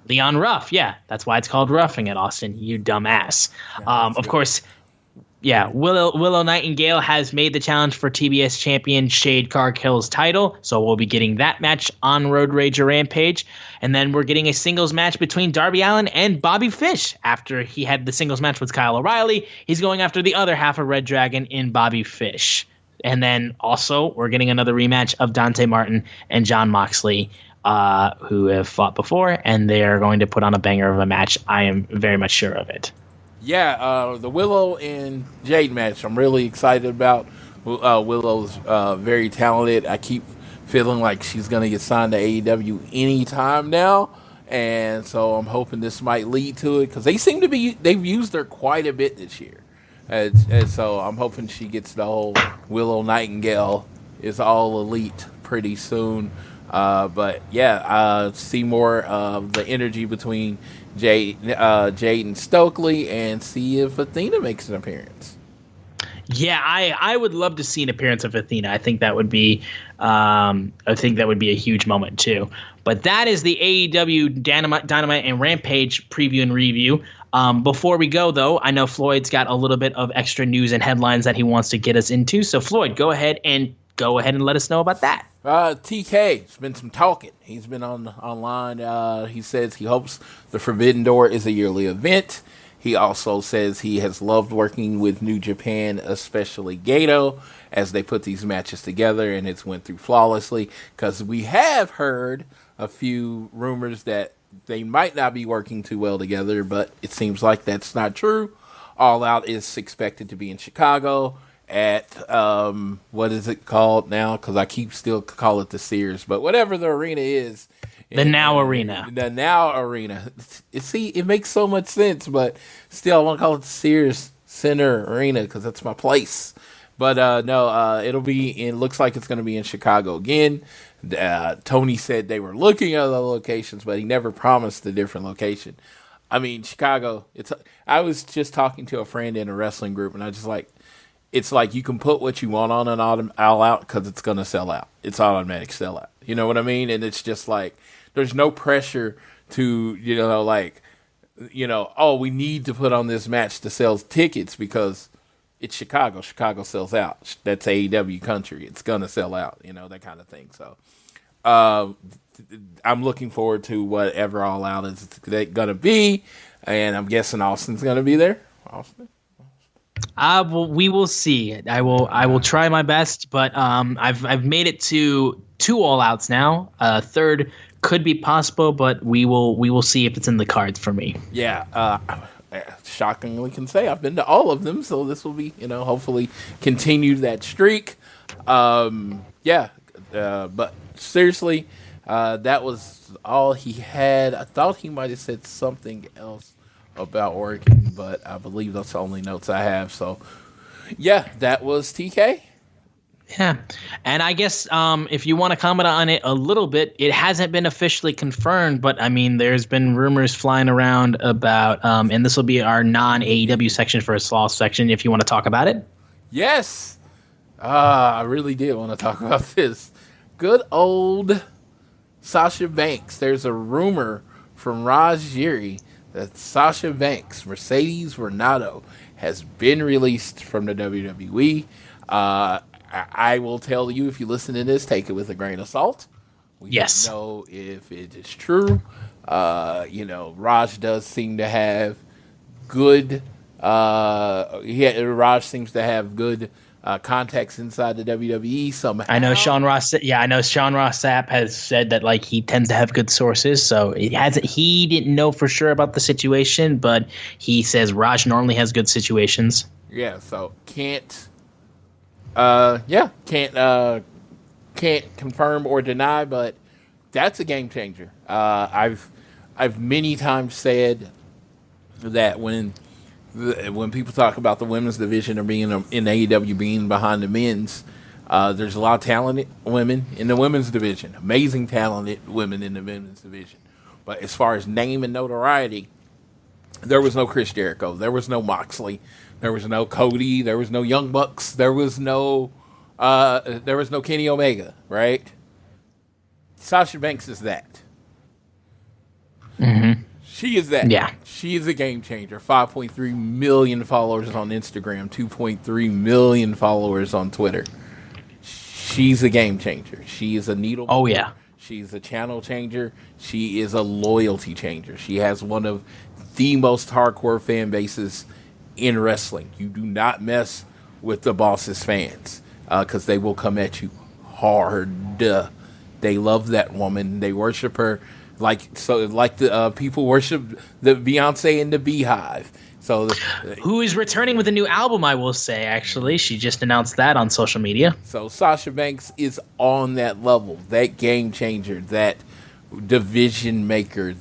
Leon Ruff. Yeah, that's why it's called Roughing It, Austin, you dumbass. Of course, yeah, Willow Nightingale has made the challenge for TBS champion Shade Cargill's title, so we'll be getting that match on Road Rager Rampage. And then we're getting a singles match between Darby Allen and Bobby Fish. After he had the singles match with Kyle O'Reilly, he's going after the other half of Red Dragon in Bobby Fish. And then also we're getting another rematch of Dante Martin and John Moxley, who have fought before, and they are going to put on a banger of a match. I am very much sure of it. Yeah, the Willow and Jade match I'm really excited about. Willow's very talented. I keep feeling like she's going to get signed to AEW anytime now, and so I'm hoping this might lead to it, because they've used her quite a bit this year. And so I'm hoping she gets the whole Willow Nightingale is all elite pretty soon. But yeah, see more of the energy between Jade and Stokely, and see if Athena makes an appearance. Yeah, I would love to see an appearance of Athena. I think that would be a huge moment too. But that is the AEW Dynamite and Rampage preview and review. Before we go, though, I know Floyd's got a little bit of extra news and headlines that he wants to get us into. So, Floyd, go ahead and let us know about that. TK, it's been some talking. He's been online. He says he hopes the Forbidden Door is a yearly event. He also says he has loved working with New Japan, especially Gato, as they put these matches together, and it's went through flawlessly, because we have heard a few rumors that they might not be working too well together, but it seems like that's not true. All Out is expected to be in Chicago at, what is it called now? Because I still call it the Sears, but whatever the arena is. The Now Arena. The Now Arena. It makes so much sense, but still I want to call it the Sears Center Arena because that's my place. But no, looks like it's going to be in Chicago again. Tony said they were looking at other locations, but he never promised a different location. I mean, Chicago, I was just talking to a friend in a wrestling group, and I just it's like you can put what you want on an All Out because it's going to sell out. It's automatic sellout. You know what I mean? And it's just like, there's no pressure to, we need to put on this match to sell tickets because it's Chicago. Chicago sells out. That's AEW country. It's going to sell out, that kind of thing. So I'm looking forward to whatever All Out is going to be. And I'm guessing Austin's going to be there. Austin? We will see. I will try my best, but I've made it to 2 All Outs now. Third could be possible, but we will see if it's in the cards for me. Yeah, shockingly can say I've been to all of them, so this will be hopefully continue that streak. But seriously, That was all he had. I thought he might have said something else about working, but I believe that's the only notes I have. So, yeah, that was TK. Yeah, and I guess if you want to comment on it a little bit, it hasn't been officially confirmed, but I mean, there's been rumors flying around about, and this will be our non-AEW section for a Slaw section, if you want to talk about it. Yes, I really did want to talk about this. Good old Sasha Banks. There's a rumor from Raj Giri that Sasha Banks, Mercedes Renato, has been released from the WWE. I will tell you, if you listen to this, take it with a grain of salt. We don't know if it is true. Raj does seem to have good. Raj seems to have good contacts inside the WWE somehow. I know Sean Ross. Yeah, I know Sean Ross Sapp has said that like he tends to have good sources. So it hasn't. He didn't know for sure about the situation, but he says Raj normally has good situations. Yeah. So can't confirm or deny, but that's a game changer. I've many times said that when people talk about the women's division or being in AEW being behind the men's, there's a lot of talented women in the women's division, amazing talented women in the women's division. But as far as name and notoriety, there was no Chris Jericho, there was no Moxley, there was no Cody, there was no Young Bucks, there was no Kenny Omega, right? Sasha Banks is that. Mm-hmm. She is that. Yeah. She is a game changer. 5.3 million followers on Instagram, 2.3 million followers on Twitter. She's a game changer. She is a needle. Oh, yeah. She's a channel changer. She is a loyalty changer. She has one of the most hardcore fan bases in wrestling. You do not mess with the boss's fans because they will come at you hard. They love that woman. They worship her like the people worship the Beyonce and the Beehive. So, who is returning with a new album? I will say, actually, she just announced that on social media. So Sasha Banks is on that level, that game changer, that division maker.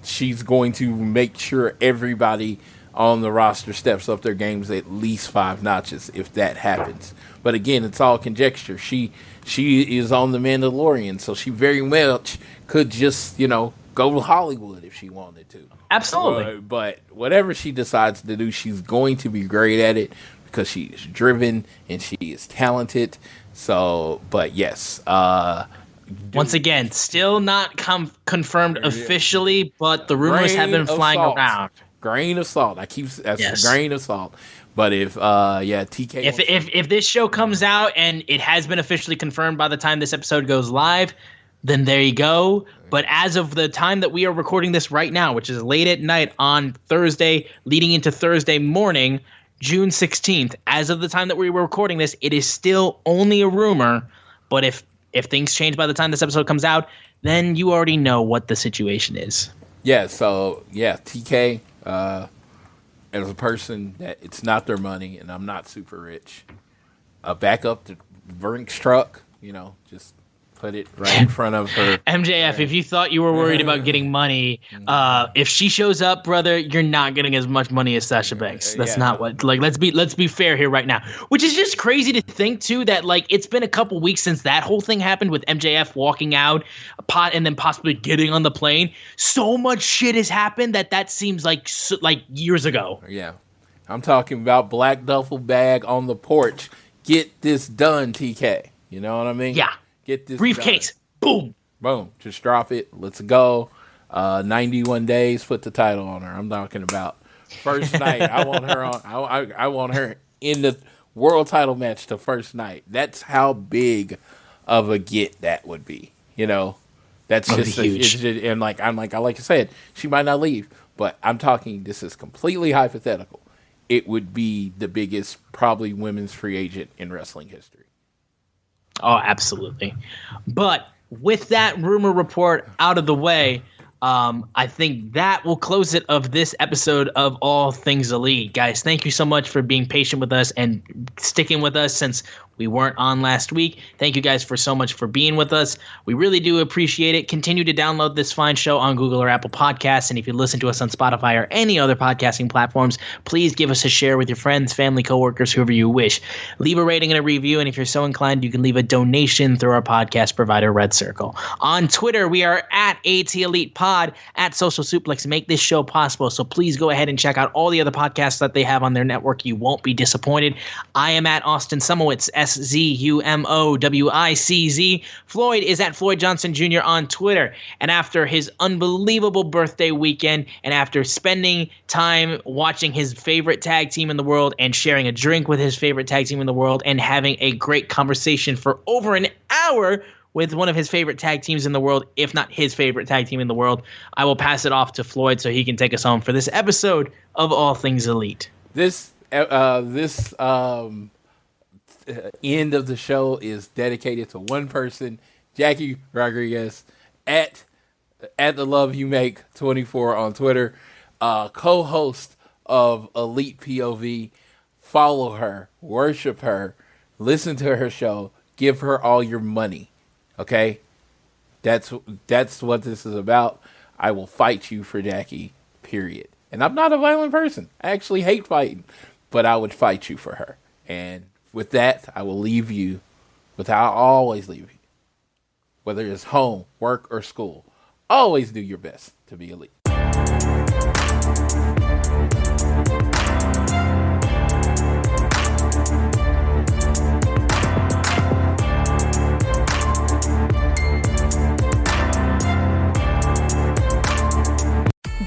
She's going to make sure everybody on the roster steps up their games at least 5 notches if that happens. But again, it's all conjecture. She is on The Mandalorian, so she very much could just, go to Hollywood if she wanted to. Absolutely. But whatever she decides to do, she's going to be great at it because she is driven and she is talented. So, but yes. Once again, still not confirmed officially, but the rumors have been flying around. Grain of salt. Grain of salt. But if TK, if this show comes out and it has been officially confirmed by the time this episode goes live, then there you go. But as of the time that we are recording this right now, which is late at night on Thursday, leading into Thursday morning, June 16th, as of the time that we were recording this, it is still only a rumor. But if things change by the time this episode comes out, then you already know what the situation is. Yeah, so, TK, as a person that it's not their money and I'm not super rich, back up the Brinks truck, just put it right in front of her. MJF, if you thought you were worried about getting money, if she shows up, brother, you're not getting as much money as Sasha Banks. That's not what. Let's be fair here right now. Which is just crazy to think too that it's been a couple weeks since that whole thing happened with MJF walking out, and then possibly getting on the plane. So much shit has happened that seems like years ago. Yeah, I'm talking about black duffel bag on the porch. Get this done, TK. You know what I mean? Yeah. Get this briefcase. Done. Boom. Just drop it. Let's go. 91 days. Put the title on her. I'm talking about first night. I want her on. I want her in the world title match the first night. That's how big of a get that would be. That's just huge. And like I said, she might not leave, but I'm talking. This is completely hypothetical. It would be the biggest, probably women's free agent in wrestling history. Oh, absolutely. But with that rumor report out of the way, I think that will close it of this episode of All Things Elite. Guys, thank you so much for being patient with us and sticking with us since we weren't on last week. Thank you guys for so much for being with us. We really do appreciate it. Continue to download this fine show on Google or Apple Podcasts. And if you listen to us on Spotify or any other podcasting platforms, please give us a share with your friends, family, coworkers, whoever you wish. Leave a rating and a review. And if you're so inclined, you can leave a donation through our podcast provider, Red Circle. On Twitter, we are at AT Elite Pod, at Social Suplex. Make this show possible. So please go ahead and check out all the other podcasts that they have on their network. You won't be disappointed. I am at Austin Sumowitz, SZUMOWICZ. Floyd is at Floyd Johnson Jr. on Twitter. And after his unbelievable birthday weekend, and after spending time watching his favorite tag team in the world and sharing a drink with his favorite tag team in the world and having a great conversation for over an hour with one of his favorite tag teams in the world, if not his favorite tag team in the world, I will pass it off to Floyd so he can take us home for this episode of All Things Elite. This end of the show is dedicated to one person, Jacky Rodriguez, at the Love You Make 24 on Twitter, co-host of Elite POV. Follow her, worship her, listen to her show, give her all your money. Okay, that's what this is about. I will fight you for Jacky, period. And I'm not a violent person. I actually hate fighting, but I would fight you for her. And with that, I will leave you with how I always leave you. Whether it's home, work, or school, always do your best to be elite.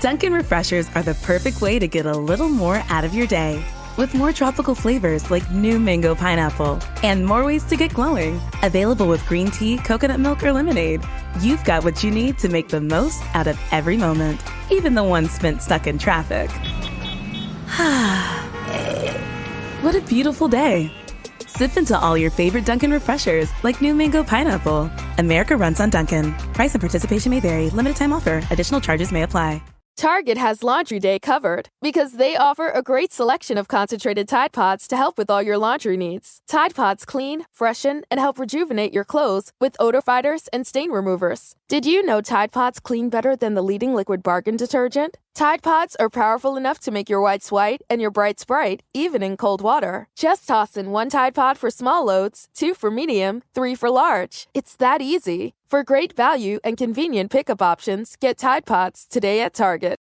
Dunkin Refreshers are the perfect way to get a little more out of your day. With more tropical flavors like new mango pineapple and more ways to get glowing. Available with green tea, coconut milk, or lemonade. You've got what you need to make the most out of every moment, even the ones spent stuck in traffic. What a beautiful day. Sip into all your favorite Dunkin Refreshers like new mango pineapple. America runs on Dunkin. Price and participation may vary. Limited time offer. Additional charges may apply. Target has Laundry Day covered because they offer a great selection of concentrated Tide Pods to help with all your laundry needs. Tide Pods clean, freshen, and help rejuvenate your clothes with odor fighters and stain removers. Did you know Tide Pods clean better than the leading liquid bargain detergent? Tide Pods are powerful enough to make your whites white and your brights bright, even in cold water. Just toss in 1 Tide Pod for small loads, 2 for medium, 3 for large. It's that easy. For great value and convenient pickup options, get Tide Pods today at Target.